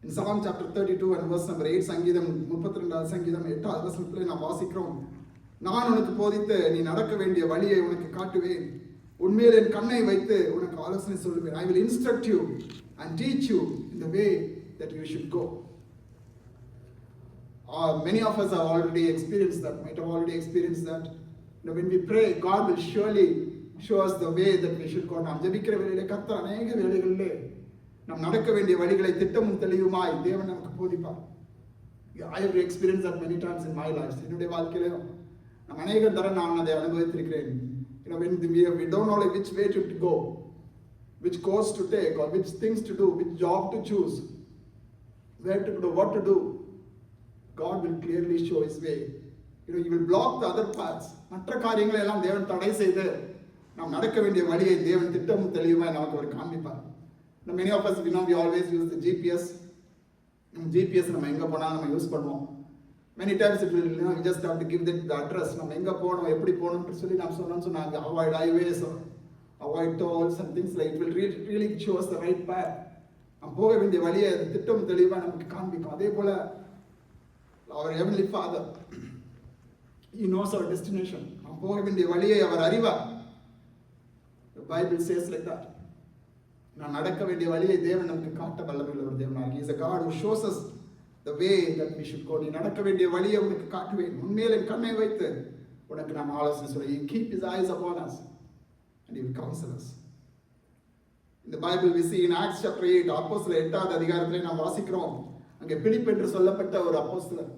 In Psalm chapter 32 and verse number 8, சங்கீதம் 32 சங்கீதம் 8வது வசனத்திலே நாம் வாசிக்கிறோம், நான் உனக்கு போதித்து நீ நடக்க வேண்டிய வழியை உனக்கு காட்டுவேன், உன்மேல் என் கண்ணை வைத்து உனக்கு ஆலோசனை சொல்லுவேன். I will instruct you and teach you in the way that you should go. Many of us have already experienced that, might have already experienced that. When we pray, God will surely show us the way that we should go. நாம் ஜெபிக்கிற வேளையிலே கர்த்தர் அநேக வேளைகளிலே நாம் நடக்க வேண்டிய வழிகளை திட்டமும் தெளிவுமாய் தேவன் நமக்கு போதிப்பார். I have experienced that many times in my life. என்னுடைய வாழ்க்கையில நான் அநேக தடவை நான் அதை அனுபவித்திருக்கிறேன். When we don't know which way to go, which course to take, or which things to do, which job to choose, where to do, what to do, God will clearly show His way. He will block the other paths. மற்ற காரியங்களை எல்லாம் தேவன் தடை செய்து நாம் நடக்க வேண்டிய வழியை தேவன் திட்டம் தெளிவாக நமக்கு அவர் காண்பிப்பார். Many of us, we always use the GPS. GPS நம்ம எங்கே போனாலும் நம்ம யூஸ் பண்ணுவோம். Many times it will, you just have to give the address. நம்ம எங்கே போகணும், எப்படி போகணும்னு சொல்லி நாம் சொன்னாங்க, avoid highways, avoid tolls and things like it will really show us the right path. நம்ம போக வேண்டிய வழியை திட்டம் தெளிவாக நமக்கு காண்பிக்கும். அதே போல our heavenly Father, He knows our destination. நாம் போக வேண்டிய வழியை அவர் அறிவார். The Bible says like that. நான் நடக்க வேண்டிய வழியை தேவன் நமக்கு காட்ட வல்லமையுள்ள ஒரு தேவனாக. He is a God who shows us the way that we should go. நீ நடக்க வேண்டிய வழியை உனக்கு காட்டுவேன், உன்மேல் என் கண்ணை வைத்து உனக்கு நாம் ஆலோசனை சொல்ல. He keep His eyes upon us and He will counsel us. In the Bible we see in Acts chapter 8, அப்போஸ்தலர் 8வது அதிகாரத்திலே நாம் வாசிக்கிறோம், அங்கே பிலிப் என்று சொல்லப்பட்ட ஒரு அப்போஸ்தலர்.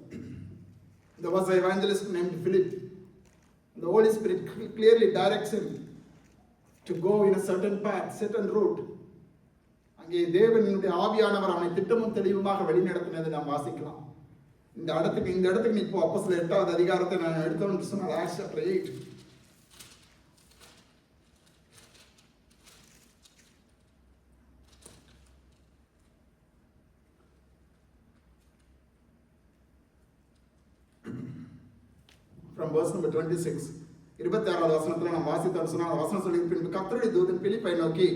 There was an evangelist named Philip. The Holy Spirit clearly directs him to go in a certain path, certain route. அங்கே தேவனுடைய ஆவியானவர் அவனை திட்டமும் தெளிவுமாக வழிநடத்தினதை நாம் வாசிக்கலாம். இந்த இடத்துக்கு நீ இப்போ அப்போஸ்தலர் 8வது அதிகாரத்தை நான் எடுத்தோம்னு சொன்னால் Acts chapter 8. From verse number 26, 26வது வசனத்துல நாம் வாசித்தோம்னு சொன்னால் வசனம் சொல்லி, பின்பு கர்த்தருடைய தூதன் பிலிப்பை நோக்கி,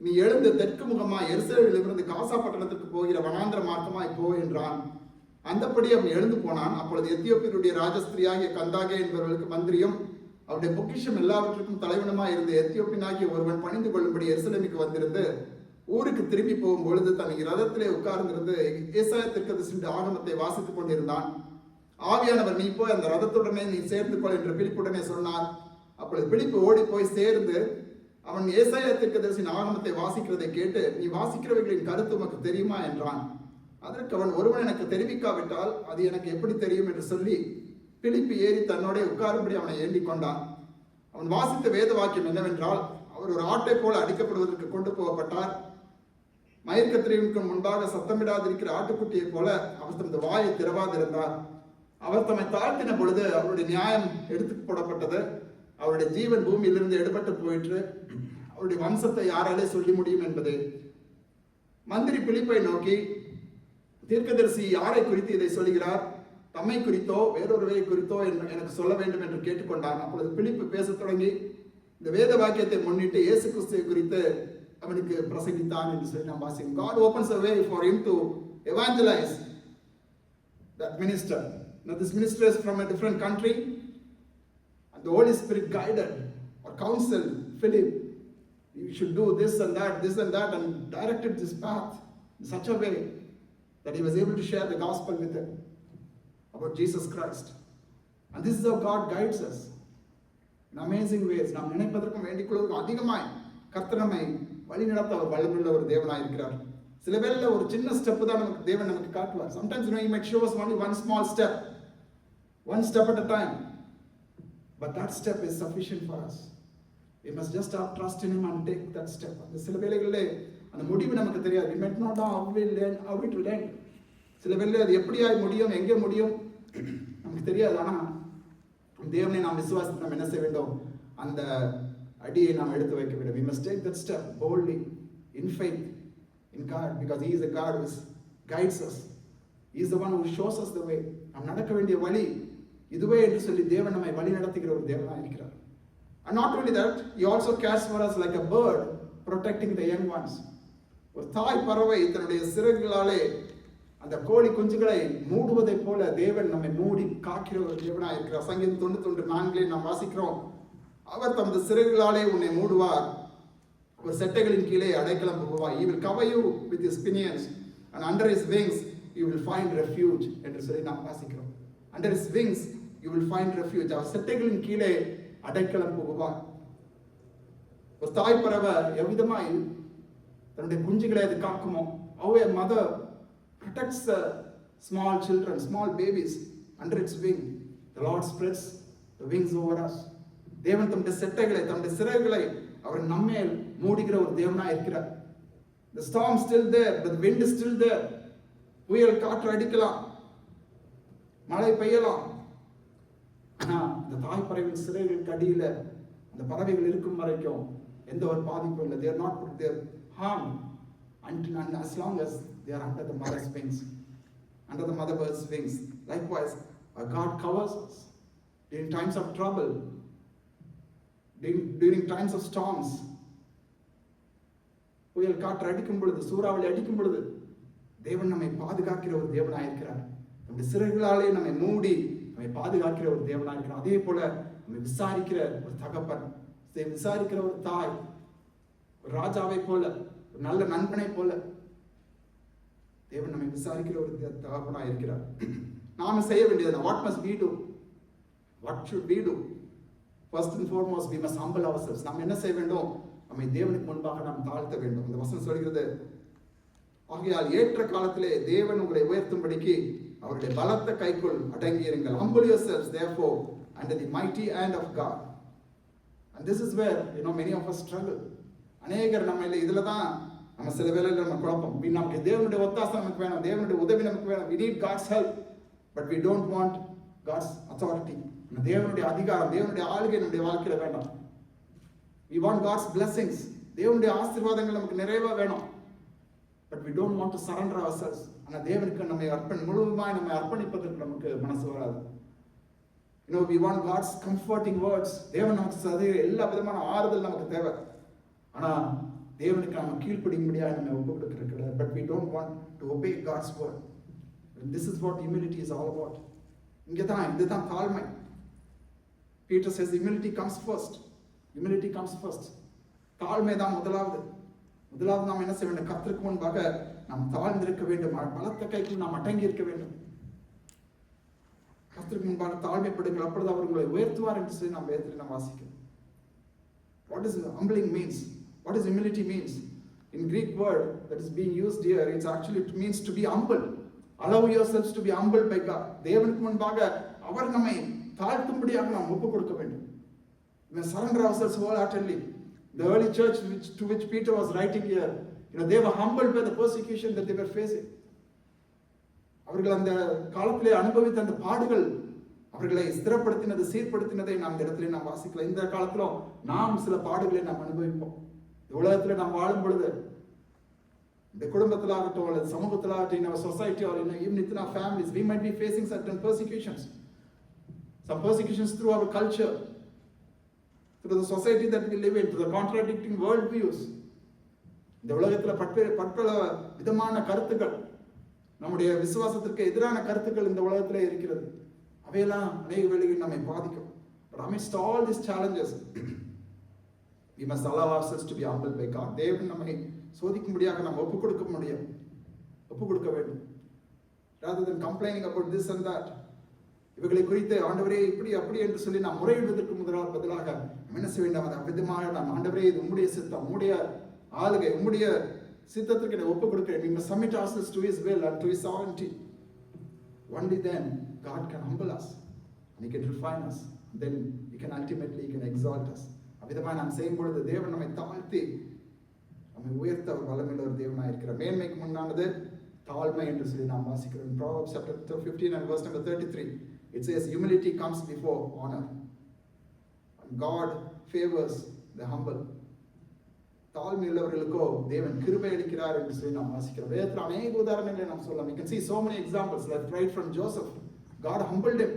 நீ எழுந்து தெற்கு முகமாய் எருசலேமிலிருந்து காசா பட்டணத்திற்கு போகிற வனாந்திர மார்க்கமாய் போ என்றான். அந்தப்படி அவன் எழுந்து போனான். அப்பொழுது எத்தியோப்பியருடைய ராஜஸ்திரியாகிய கந்தாகே என்பவர்களுக்கு மந்திரியும் அவருடைய பொக்கிஷம் எல்லாவற்றுக்கும் தலைவனுமாய் இருந்த எத்தியோப்பியனாகிய ஒருவன் பணிந்து கொள்ளும்படி எருசலேமுக்கு வந்திருந்து ஊருக்கு திரும்பி போகும் பொழுது தன் ரதத்திலே உட்கார்ந்திருந்து ஏசாயா தீர்க்கதரிசியின் ஆகமத்தை வாசித்துக் கொண்டிருந்தான். ஆவியானவர், நீ போய் அந்த ரதத்துடனே நீ சேர்ந்து கொள் என்று பிலிப்புடனே சொன்னார். அப்பொழுது பிலிப்பு ஓடி போய் சேர்ந்து அவன் ஏசாயா தீர்க்கதரிசியின் ஆகமத்தை வாசிக்கிறதை கேட்டு, நீ வாசிக்கிறவைகளின் கருத்து உமக்கு தெரியுமா என்றான். அதற்கு அவன், ஒருவன் எனக்கு தெரிவிக்காவிட்டால் அது எனக்கு எப்படி தெரியும் என்று சொல்லி பிலிப்பு ஏறி தன்னோட உட்காரும்படி அவனை ஏண்டிக் கொண்டான். அவன் வாசித்த வேத வாக்கியம் என்னவென்றால், அவர் ஒரு ஆட்டை போல அடிக்கப்படுவதற்கு கொண்டு போகப்பட்டார். மயக்கத்திற்கு முன்பாக சத்தமிடாதிருக்கிற ஆட்டுக்குட்டியை போல அவர் தமது வாயை திறவாதிருந்தார். அவர் தம்மை தாழ்த்தின பொழுது அவருடைய நியாயம் எடுத்து போடப்பட்டது. அவருடைய ஜீவன் பூமியிலிருந்து எடுபட்டு போயிற்று. அவருடைய வம்சத்தை யாராலே சொல்லி முடியும் என்பது. மந்திரி பிலிப்பை நோக்கி, தீர்க்கதரிசி யாரை குறித்து இதை சொல்கிறார்? தம்மை குறித்தோ வேறொருவை குறித்தோ எனக்கு சொல்ல வேண்டும் என்று கேட்டுக்கொண்டான். அப்பொழுது பிலிப்பு பேசத் தொடங்கி இந்த வேத வாக்கியத்தை முன்னிட்டு இயேசு கிறிஸ்துவை குறித்து அவனுக்கு பிரசங்கித்தான் என்று சொல்லி நாம் வாசிக்கிறோம். God opens a way for him to evangelize that minister. Now this minister is from a different country, and the Holy Spirit guided or counseled Philip, you should do this and that, and directed this path in such a way that he was able to share the gospel with him about Jesus Christ. And this is how God guides us in amazing ways. நாம் நினைப்பதற்கும் வேண்டிக்கொள்வதற்கும் அதிகமாய் கர்த்தர் நம்மை வழி நடத்த அவர் வல்லமையுள்ள ஒரு தேவனாய் இருக்கிறார். சில வேளையில ஒரு சின்ன ஸ்டெப் தான் தேவன் நமக்கு காட்டுவார். Sometimes he might show us only one small step, one step at a time, but that step is sufficient for us. We must just have trust in him and take that step. அந்த சில வேளைகளிலே அந்த முடிவு நமக்கு தெரியாது. We might not know how it will end. சில வேளையில அது எப்படியாய் முடியும், எங்கே முடியும் நமக்கு தெரியாது. ஆனால் தேவனை நாம் விசுவாசித்து நாம் என்ன செய்ய வேண்டும்? அந்த அடியை நாம் எடுத்து வைக்க வேண்டும். We must take that step boldly in faith in God, because he is a God who guides us. He is the one who shows us the way. நாம் நடக்க வேண்டிய வழி இதுவே என்று சொல்லி தேவன் நம்மை வழி நடத்துகிற ஒரு தேவனாக இருக்கிறார். And not only that, he also cares for us like a bird protecting the young ones. ஒரு தாய் பறவை தன்னுடைய சிறகுகளாலே அந்த கோழி குஞ்சுகளை மூடுவதை போல தேவன் நம்மை மூடி காக்கிற ஒரு தேவனாக இருக்கிறார். சங்கீதம் 91:4 நாம் வாசிக்கிறோம், அவர் தமது சிறகுகளாலே உன்னை மூடுவார், அவர் செட்டைகளின் கீழே அடைக்கலம் புகுவார். He will cover you with his pinions and under his wings you will find refuge என்று சொல்லி நாம் வாசிக்கிறோம். Under his wings you will find refuge. அவர் செட்டைகளின் கீழே அடைக்கலம் புகுவார். ஒரு தாய் பறவை எவ்விதமாய் தன்னுடைய குஞ்சுகளை அது காக்குமோ, how a mother protects the Small children, small babies under its wing. The Lord spreads the wings over us. தேவன் தம்முடைய செட்டைகளை, தம்முடைய சிறகுகளை அவர் நம்மேல் மூடுகிற ஒரு தேவனாய் இருக்கிறார். The storm still there, but the wind is still there. புயல் காற்று அடிக்கலாம், மழை பெய்யலாம். ஆனா இந்த தாய் பறவைகள் சிறகுகளுக்கு அடியில அந்த பறவைகள் இருக்கும் வரைக்கும் எந்த ஒரு பாதிப்பும் இல்லை. They are not put their harm until and as long as they are under the mother's wings, under the mother bird's wings. Likewise, our God covers us during times of trouble, during times of storms. புயல் காற்று அடிக்கும் பொழுது, சூறாவளி அடிக்கும் பொழுது தேவன் நம்மை பாதுகாக்கிற ஒரு தேவனாய் இருக்கிறார். நம்முடைய சிறகுகளாலே நம்மை மூடி நம்மை பாதுகாக்கிற ஒரு தேவனாய் இருக்கிறார். அதே போல நம்மை விசாரிக்கிற ஒரு தகப்பன், விசாரிக்கிற ஒரு தாய், ஒரு ராஜாவை போல, ஒரு நல்ல நண்பனை போல தேவன் நம்மை விசாரிக்கிற ஒரு தகப்பனாய் இருக்கிறார். நாம செய்ய வேண்டியது, what must we do? What should we do? First and foremost, we must humble ourselves. நாம் என்ன செய்ய வேண்டும்? நம்மை தேவனுக்கு முன்பாக நாம் தாழ்த்த வேண்டும். இந்த வசனம் சொல்கிறது, ஆகையால் ஏற்ற காலத்திலே தேவன் உங்களை உயர்த்தும்படிக்கு அவருடைய பலத்த கைக்குள் அடங்கியிருங்கள். Humble yourselves therefore under the mighty hand of God. And this is where many of us struggle. அநேகர் நம்ம இதுல தான் நம்ம சில வேளையில நம்ம குழப்பம். நமக்கு தேவனுடைய ஒத்தாசை நமக்கு வேணும், தேவனுடைய உதவி நமக்கு வேணும். We need God's help, but we don't want God's authority. தேவனுடைய அதிகாரம், தேவனுடைய ஆளுகை நம்முடைய வாழ்க்கையில வேண்டாம். We want God's blessings. தேவனுடைய ஆசீர்வாதங்கள் நமக்கு நிறைவா வேணும். But we don't want to surrender ourselves. ஆனா தேவனுக்கு நம்மை முழுவதுமாய் நம்மை அர்ப்பணிப்பதற்கு நமக்கு மனசு வராது. We want God's comforting words. தேவன் நமக்கு எல்லா விதமான ஆறுதல் நமக்கு தேவை. ஆனா தேவனுக்கு நம்ம கீழ்ப்படியும்படியாக நம்ம ஒப்பு கொடுக்கிறது. But we don't want to obey God's word. And this is what humility is all about. இதுதான் தாழ்மை. Peter says humility comes first. Humility comes first. தாழ்மை தான் முதலாவது நாம் என்ன செய்ய வேண்டும்? கர்த்தருக்கு முன்பாக நாம் தாழ்ந்திருக்க வேண்டும். பலத்த கைக்குள் நாம் அடங்கி இருக்க வேண்டும். கர்த்தருக்கு முன்பாக தாழ்மைப்படுங்கள், அப்பொழுது அவர் உங்களை உயர்த்துவார் என்று சொல்லி நாம் வேதத்தில் நாம் வாசிக்கிறோம். What does humbling means? What does humility means? In Greek word that is being used here, it means to be humble. Allow yourselves to be humbled by God. தேவனுக்கு முன்பாக அவர் நம்மை தாழ்த்தும்படியாக நாம் ஒப்பு கொடுக்க வேண்டும். We must surrender ourselves wholeheartedly. The early church to which Peter was writing here, they were humbled by the persecution that they were facing. அவர்கள் அந்த காலத்திலே அனுபவித்த அந்த பாடுகள் அவர்களை ஸ்திரப்படுத்தினது, சீர்படுத்தினதை நாம் இந்த இடத்துல நாம் வாசிக்கலாம். இந்த காலத்திலும் நாம் சில பாடுகளை நாம் அனுபவிப்போம். உலகத்துல நாம் வாழும் பொழுது, இந்த குடும்பத்தில் ஆகட்டும் அல்லது சமூகத்தில் ஆகட்டும், in our society or even within our families, we might be facing certain persecutions. Some persecutions through our culture, through the society that we live in, through the contradicting world views. இந்த உலகத்துல பற்பல விதமான கருத்துக்கள், நம்முடைய விசுவாசத்திற்கு எதிரான கருத்துக்கள் இந்த உலகத்திலே இருக்கிறது. அவையெல்லாம் அநேக வேளைகளில் நம்மை பாதிக்கும். But amidst all these challenges, we must allow ourselves to be humbled by God. தேவன் நம்மை சோதிக்கும்படியாக நாம் ஒப்பு கொடுக்க வேண்டும். Rather than complaining about this and that, இவர்களை குறித்து ஆண்டவரே இப்படி அப்படி என்று சொல்லி நாம் முறையிடுவதற்கு பதிலாக என்ன செய்ய வேண்டும்? அது அவ்விதமாக நாம் ஆண்டவரே இது உம்முடைய சித்தம், உம்முடைய ஆளுகை, உம்முடைய சித்தத்திற்கு நான் ஒப்பு கொடுக்கிறேன். We must submit ourselves to His will and to His sovereignty. Only then God can humble us and He can refine us. Then He can ultimately exalt us. அவ்விதமாக நாம் செய்யும் பொழுது தேவன் நம்மை தாழ்த்தி நம்மை உயர்த்த ஒரு வல்லமையுள்ள ஒரு தேவனாக இருக்கிறார். மேன்மைக்கு முன்னானது தாழ்மை என்று சொல்லி நாம் வாசிக்கிறோம். Proverbs chapter 15 and verse number 33. It says humility comes before honor. And God favors the humble. தாழ்மை உள்ளவர்களுக்கோ தேவன் கிருபை அளிக்கிறார் என்று சொல்லி நாம் வாசிக்கிறோம். வேதத்தில் அநேக உதாரணங்களை நாம் சொல்லலாம். We can see so many examples, like right from Joseph. God humbled him.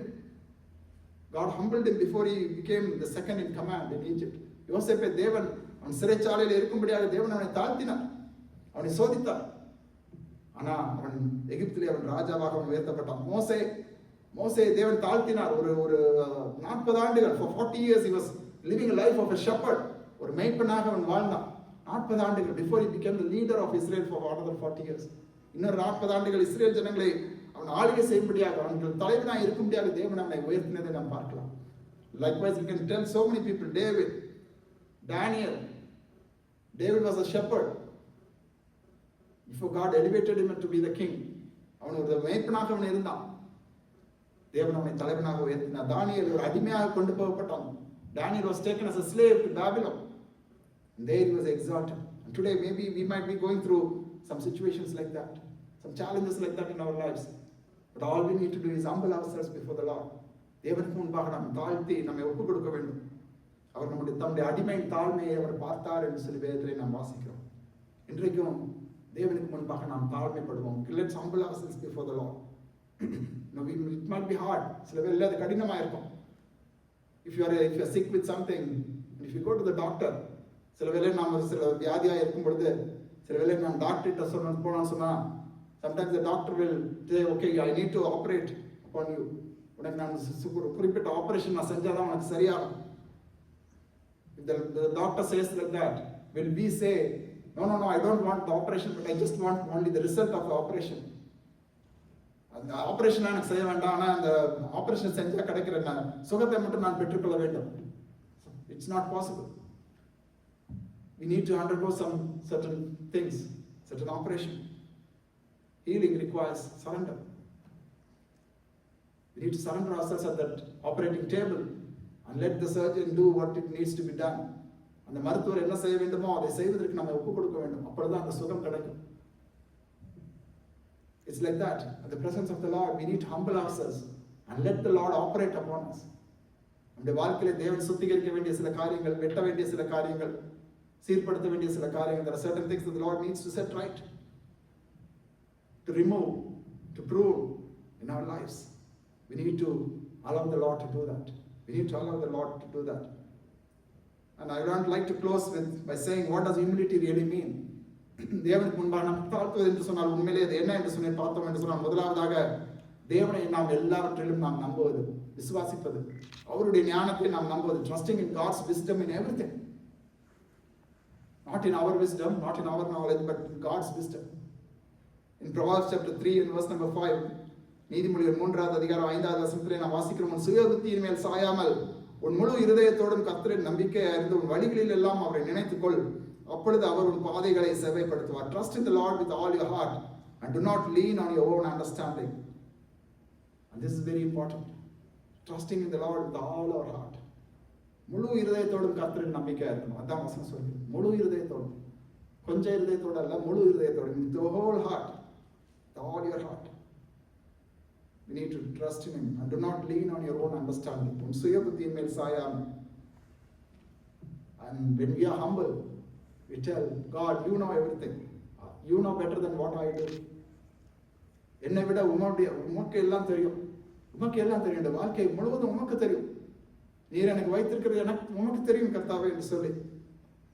God humbled him before he became the second in command in Egypt. யோசேப்பை தேவன் அவன் சிறைச்சாலையில் இருக்கும்படியாக தேவன் அவனை தாழ்த்தினார், அவனை சோதித்தார். ஆனா அவன் எகிப்திலே அவன் ராஜாவாக அவன் உயர்த்தப்பட்டான். மோசே தேவன் தாழ்த்தினார். ஒரு 40 ஆண்டுகள், for 40 years he was living a life of a shepherd. ஒரு மேய்ப்பனாக அவன் வாழ்ந்தான் 40 ஆண்டுகள். before he became the leader of Israel for another 40 years. இன்னொரு 40 ஆண்டுகள் இஸ்ரேல் ஜனங்களை அவன் ஆளுகை செய்யும்படியாக, அவர்கள் தலைவனாக இருக்கும்படியாக தேவன் அவனை உயர்த்தினதை நாம் பார்க்கலாம். Likewise we can tell so many people. Daniel was a shepherd before God elevated him to be the king. அவன் ஒரு மேய்ப்பனாக அவன் இருந்தான். தேவன் அவனை தலைவனாக உயர்த்தினார். தானியேல் ஒரு அடிமையாக கொண்டு போகப்பட்டான். Daniel was taken as a slave to Babylon. And there he was exalted. And today maybe we might be going through some situations like that, some challenges like that in our lives. But all we need to do is humble ourselves before the Lord. தேவனுக்கு முன்பாக நாம் தாழ்த்தி நம்மை ஒப்புக் கொடுக்க வேண்டும். அவர் தம்முடைய அடிமையின் தாழ்மையை அவர் பார்த்தார் என்று சொல்லி வேதத்திலே நாம் வாசிக்கிறோம். இன்றைக்கும் தேவனுக்கு முன்பாக நாம் தாழ்மைப்படுவோம். Let's humble ourselves before the Lord. It might be hard. சில வேளையில அது கடினமா இருக்கும். If you are sick with something, and if you go to the doctor, சில வேளை நாம் சில வியாதியாக இருக்கும் பொழுது சில வேளை நாம் டாக்டர்கிட்ட போனான்னு சொன்னா, sometimes the doctor will say, okay, I need to operate upon you. உனக்கு நான் குறிப்பிட்ட ஆபரேஷன் நான் செஞ்சாதான் உனக்கு சரியாகும். If the doctor says like that, will we say, no, I don't want the operation, but I just want only the result of the operation. அந்த operation எனக்கு செய்ய வேண்டாம், ஆனால் அந்த ஆபரேஷன் செஞ்சால் கிடைக்கிற சுகத்தை மட்டும் நான் பெற்றுக்கொள்ள வேண்டும். It's not possible. We need to undergo some certain things, certain operation. Healing requires surrender. We need to surrender ourselves at that operating table and let the surgeon do what it needs to be done. அந்த மருத்துவர் என்ன செய்ய வேண்டுமோ அதை செய்வதற்கு நம்ம ஒப்புக் கொடுக்க வேண்டும். அப்பொழுதுதான் அந்த சுகம் கிடைக்கும். It's like that. At the presence of the Lord, we need to humble ourselves and let the Lord operate upon us. நம்முடைய வாழ்க்கையில தேவன் சுத்திகரிக்க வேண்டிய சில காரியங்கள், வெட்ட வேண்டிய சில காரியங்கள், சீர்படுத்த வேண்டிய சில காரியங்கள். There are certain things that the Lord needs to set right, to remove, to prune in our lives. We need to allow the Lord to do that. We need to allow the Lord to do that. And I don't like to close by saying, what does humility really mean? தேவனுக்கு முன்பாக நாம் தாழ்த்துவது என்று சொன்னால் உண்மையிலே அது என்ன என்று சொல்லி பார்த்தோம் என்று சொன்னால், முதலாவதாக தேவனை நாம் எல்லாவற்றிலும் நாம் நம்புவது, விசுவாசிப்பது, அவருடைய ஞானத்தை நாம் நம்புவது. Trusting in God's wisdom in everything. Not in our wisdom, not in our knowledge, but in God's wisdom. In Proverbs chapter 3 and verse number 5, நீதிமொழிகள் 3வது அதிகாரம் 5வது வசனத்திலே நாம் வாசிக்கிறோம், உன் சுய புத்தியின் மேல் சாயாமல் உன் முழு இருதயத்தோடும் கர்த்தரின் நம்பிக்கை அறிந்து உன் வழிகளில் எல்லாம் அவரை நினைத்துக்கொள், அப்பொழுது அவர் உன் பாதைகளை செவ்வைப்படுத்துவார். Trust in the Lord with all your heart and do not lean on your own understanding. And this is very important. Trusting in the Lord with all our heart. முழு இருதயத்தோடும் கர்த்தரின் நம்பிக்கை இருக்கணும். அதான் வசனம் சொல்லுது. முழு இருதயத்தோடும், கொஞ்சம் இருதயத்தோடு அல்ல, முழு இருதயத்தோடும், with the whole heart, with all your heart. We need to trust in Him and do not lean on your own understanding. உன் சுய புத்தியின் மேல் சாயாமல். And when we are humble, we tell God, you know everything. You know better than what I do. என்னை விட உமக்கு எல்லாம் தெரியும். உமக்கு எல்லாம் தெரியும். இந்த வாழ்க்கை முழுவதும் உமக்கு தெரியும். நீர் எனக்கு வைத்திருக்கிறது எனக்கு உமக்கு தெரியும் கர்த்தாவே என்று சொல்லி.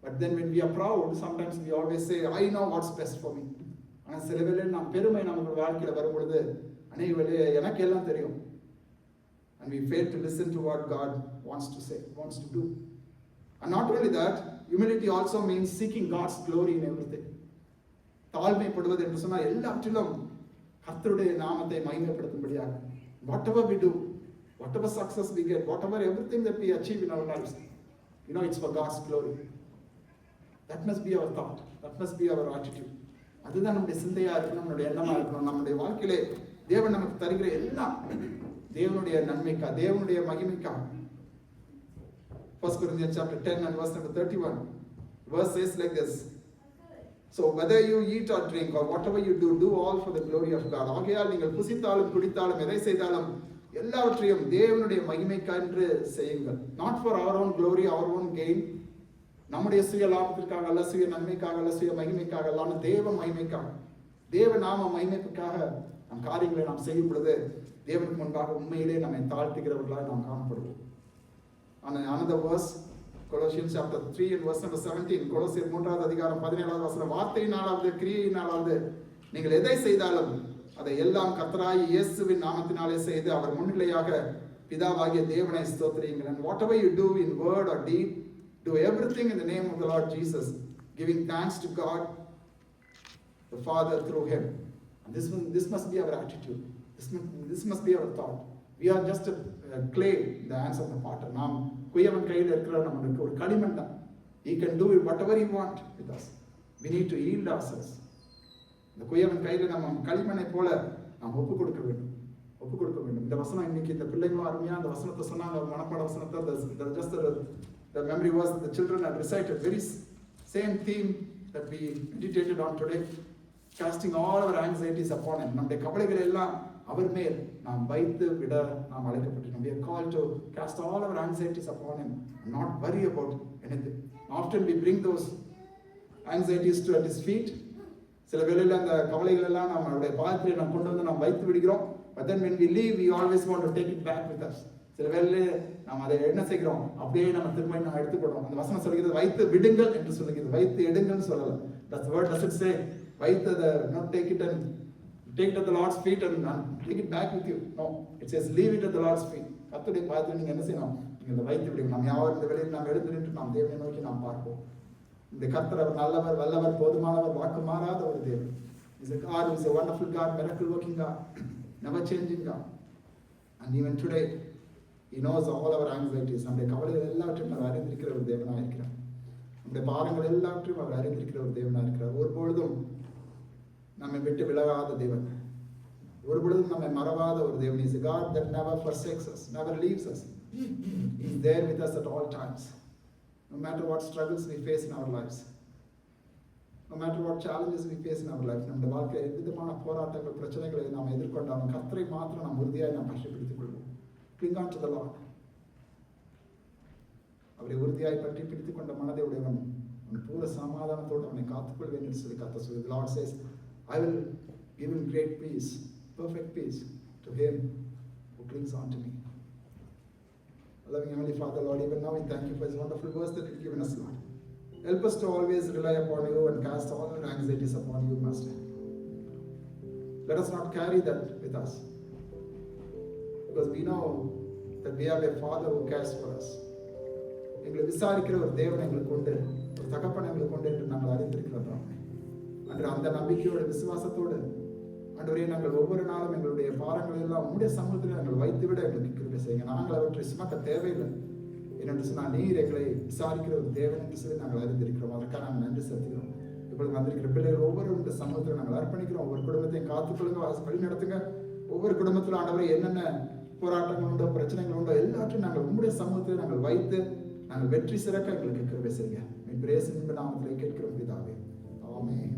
But then when we are proud, sometimes we always say, I know what's best for me. ஆனால் சில வேளையில் நாம் பெருமை நமக்கு வாழ்க்கையில் வரும்பொழுது அநேக வேளையிலே எனக்கு எல்லாம் தெரியும். And we fail to listen to what God wants to say, wants to do. And not only that, humility also means seeking God's glory in everything. தாழ்மைப்படுவது என்று சொன்னால் எல்லாவற்றிலும் கர்த்தருடைய நாமத்தை மகிமைப்படுத்தும்படியாக. Whatever we do, whatever success we get, whatever everything that we achieve in our lives, it's for God's glory. That must be our thought. That must be our attitude. அதுதான் நம்முடைய சிந்தையா இருக்கணும், நம்முடைய எண்ணமா இருக்கணும். நம்முடைய வாழ்க்கையிலே தேவன் நமக்கு தருகிற எல்லாம் தேவனுடைய நன்மைக்கா, தேவனுடைய மகிமைக்கா. 1 Corinthians chapter 10 and verse number 31. Verse says like this. So whether you eat or drink or whatever you do, do all for the glory of God. ஆகையால் நீங்கள் புசித்தாலும் குடித்தாலும் எதை செய்தாலும் எல்லாவற்றையும் தேவனுடைய மகிமைக்கென்று செய்யுங்கள். Not for our own glory, our own gain. நம்முடைய சுய லாபத்திற்காக அல்ல, சுய நன்மைக்காக அல்ல, சுய மகிமைக்காக அல்ல, தேவ மகிமைக்காக, தேவ நாம மகிமைக்காக நம் காரியங்களை நாம் செய்யும் பொழுது தேவனுக்கு முன்பாக உண்மையிலே நம்மை தாழ்த்துகிறவர்களாக நாம் காணப்படுவோம். Another verse, Colossians chapter 3 and verse number 17. கொலோசியர் 3வது அதிகாரம் 17வது வசனம், வார்த்தையினாலாவது கிரியையினாலாவது நீங்கள் எதை செய்தாலும் அதை எல்லாம் கர்த்தராகிய இயேசுவின் நாமத்தினாலே செய்து அவர் முன்னிலையாக பிதாவாகிய தேவனை ஸ்தோத்திரியுங்கள். And whatever you do in word or deed, do everything in the name of the Lord Jesus, giving thanks to God the Father through Him. And this must be our attitude. This must be our thought. We are just a clay in the hands of the potter. நாம் குயவன் கையில் இருக்கிற நமக்கு ஒரு களிமண் தான். He can do whatever he want with us. We need to yield ourselves. இந்த குயவன் கையில் நம்ம களிமண்ணை போல நாம் ஒப்பு கொடுக்க வேண்டும். இந்த வசனம் இன்னைக்கு இந்த பிள்ளைங்களும் அருமையா அந்த வசனத்தை சொன்னாங்க, மனப்பாட வசனத்தை. Just the memory verse the children had recited, very same theme that we meditated on today, casting all our anxieties upon him. நம்முடைய கவலைகள் எல்லாம் அவர் மேல் நாம் வைத்து விட நாம் அழைக்கப்பட்டிருக்கிறோம். We are called to cast all our anxieties upon him and not worry about anything. Often we bring those anxieties to at his feet. சில வேளையில அந்த கவலைகள் எல்லாம் நம்மளுடைய பாதத்திலே நாம் கொண்டு வந்து நாம் வைத்து விடுகிறோம். But then when we leave, we always want to take it back with us. சில வேளையிலே நாம் அதை என்ன செய்கிறோம், அப்படியே நம்ம திரும்ப நாம் எடுத்துக்கொள்றோம். அந்த வசனம் சொல்கிறது வைத்து விடுங்கள் என்று சொல்லுகிறது, வைத்து எடுங்கள்னு சொல்லல. That's the word doesn't say வைத்து the not take it and take it at the Lord's feet and take it back with you. No, it says leave it at the Lord's feet. கர்த்தருடைய பாதத்தில் நீங்க என்ன செய்யணும், நீங்க அதை வைத்து விடுங்க. நாம் யாரும் இந்த வேளையில் நாம் எடுத்து நின்று நாம் தேவனை நோக்கி நாம் பார்ப்போம். இந்த கர்த்தர் அவர் நல்லவர், வல்லவர், போதுமானவர், வாக்கு மாறாத ஒரு தேவன். He's a God who is a wonderful God, miracle working God, never changing God. And even today he knows all our anxieties. நம்முடைய கவலைகள் எல்லாவற்றையும் அவர் அறிந்திருக்கிற ஒரு தேவனாக இருக்கிறார். நம்முடைய பாரங்கள் எல்லாவற்றையும் அவர் அறிந்திருக்கிற ஒரு தேவனாக இருக்கிறார். ஒருபொழுதும் நம்மை விட்டு விலகாத தேவன், ஒருபொழுதும் நம்மை மறவாத ஒரு தேவன். He is a God that never forsakes us, never leaves us. He is there with us at all times. No matter what struggles we face in our lives, no matter what challenges we face in our life, நம்முடைய வாழ்க்கையில் எவ்விதமான போராட்டங்கள் பிரச்சனைகளை நாம் எதிர்கொண்டாலும் கர்த்தரை மாத்திரம் நாம் உறுதியாய் நாம் பற்றிப்பிடித்துக் கொள்வோம். Cling on to the Lord. அவரை உறுதியாய் பற்றி பிடித்துக் கொண்ட மனதை உடையவன் அவன் பூர சமாதானத்தோடு அவனை காத்துக்கொள்வேன் என்று சொல்லி கர்த்தர் சொல்லுது. The Lord says, I will give him great peace, perfect peace to him who clings on to me. Loving Heavenly Father, Lord, even now we thank you for this wonderful verse that you've given us, Lord. Help us to always rely upon you and cast all our anxieties upon you, Master. Let us not carry that with us, because we know that we have a Father who cares for us. எங்களை விசாரிக்கிற ஒரு தேவன் எங்களுக்கு உண்டு, ஒரு தகப்பன் எங்களுக்கு உண்டு என்று நாங்கள் அறிந்திருக்கிறோம். அன்று அந்த நம்பிக்கையோட விசுவாசத்தோடு ஆண்டவரே நாங்கள் ஒவ்வொரு நாளும் எங்களுடைய பாரங்களை எல்லாம் உங்களுடைய சமூகத்தில் நாங்கள் வைத்துவிட எங்களுக்கு கிருபை செய்யுங்க. நாங்கள் அவற்றை சுமக்க தேவையில்லை. என்னென்று சொன்னால் நீர் எங்களை விசாரிக்கிற ஒரு தேவன் என்று சொல்லி நாங்கள் அறிந்திருக்கிறோம். அதற்காக நாங்கள் நன்றி செலுத்துகிறோம். இப்பொழுது வந்திருக்கிற பிள்ளைகள் ஒவ்வொரு சமூகத்தில் நாங்கள் அர்ப்பணிக்கிறோம். ஒவ்வொரு குடும்பத்தையும் காத்துக்கொள்ளுங்க, வழி நடத்துங்க. ஒவ்வொரு குடும்பத்தில் ஆண்டவரை என்னென்ன போராட்டங்கள் உண்டோ, பிரச்சனைகள் உண்டோ, எல்லாவற்றையும் நாங்கள் உங்களுடைய சமூகத்தில் நாங்கள் வைத்து நாங்கள் வெற்றி சிறக்க எங்களுக்கு கிருபை செய்யுங்க. இயேசுவின் நாமத்தில் கேட்கிறோம் பிதாவே, ஆமென்.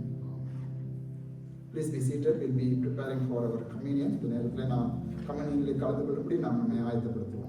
Please be seated. We'll be preparing for our communion. இந்த நேரத்தில் நாம் கம்யூனியனில் கலந்து கொள்ளும்படி நாம் நம்மை ஆயத்தப்படுத்துவோம்.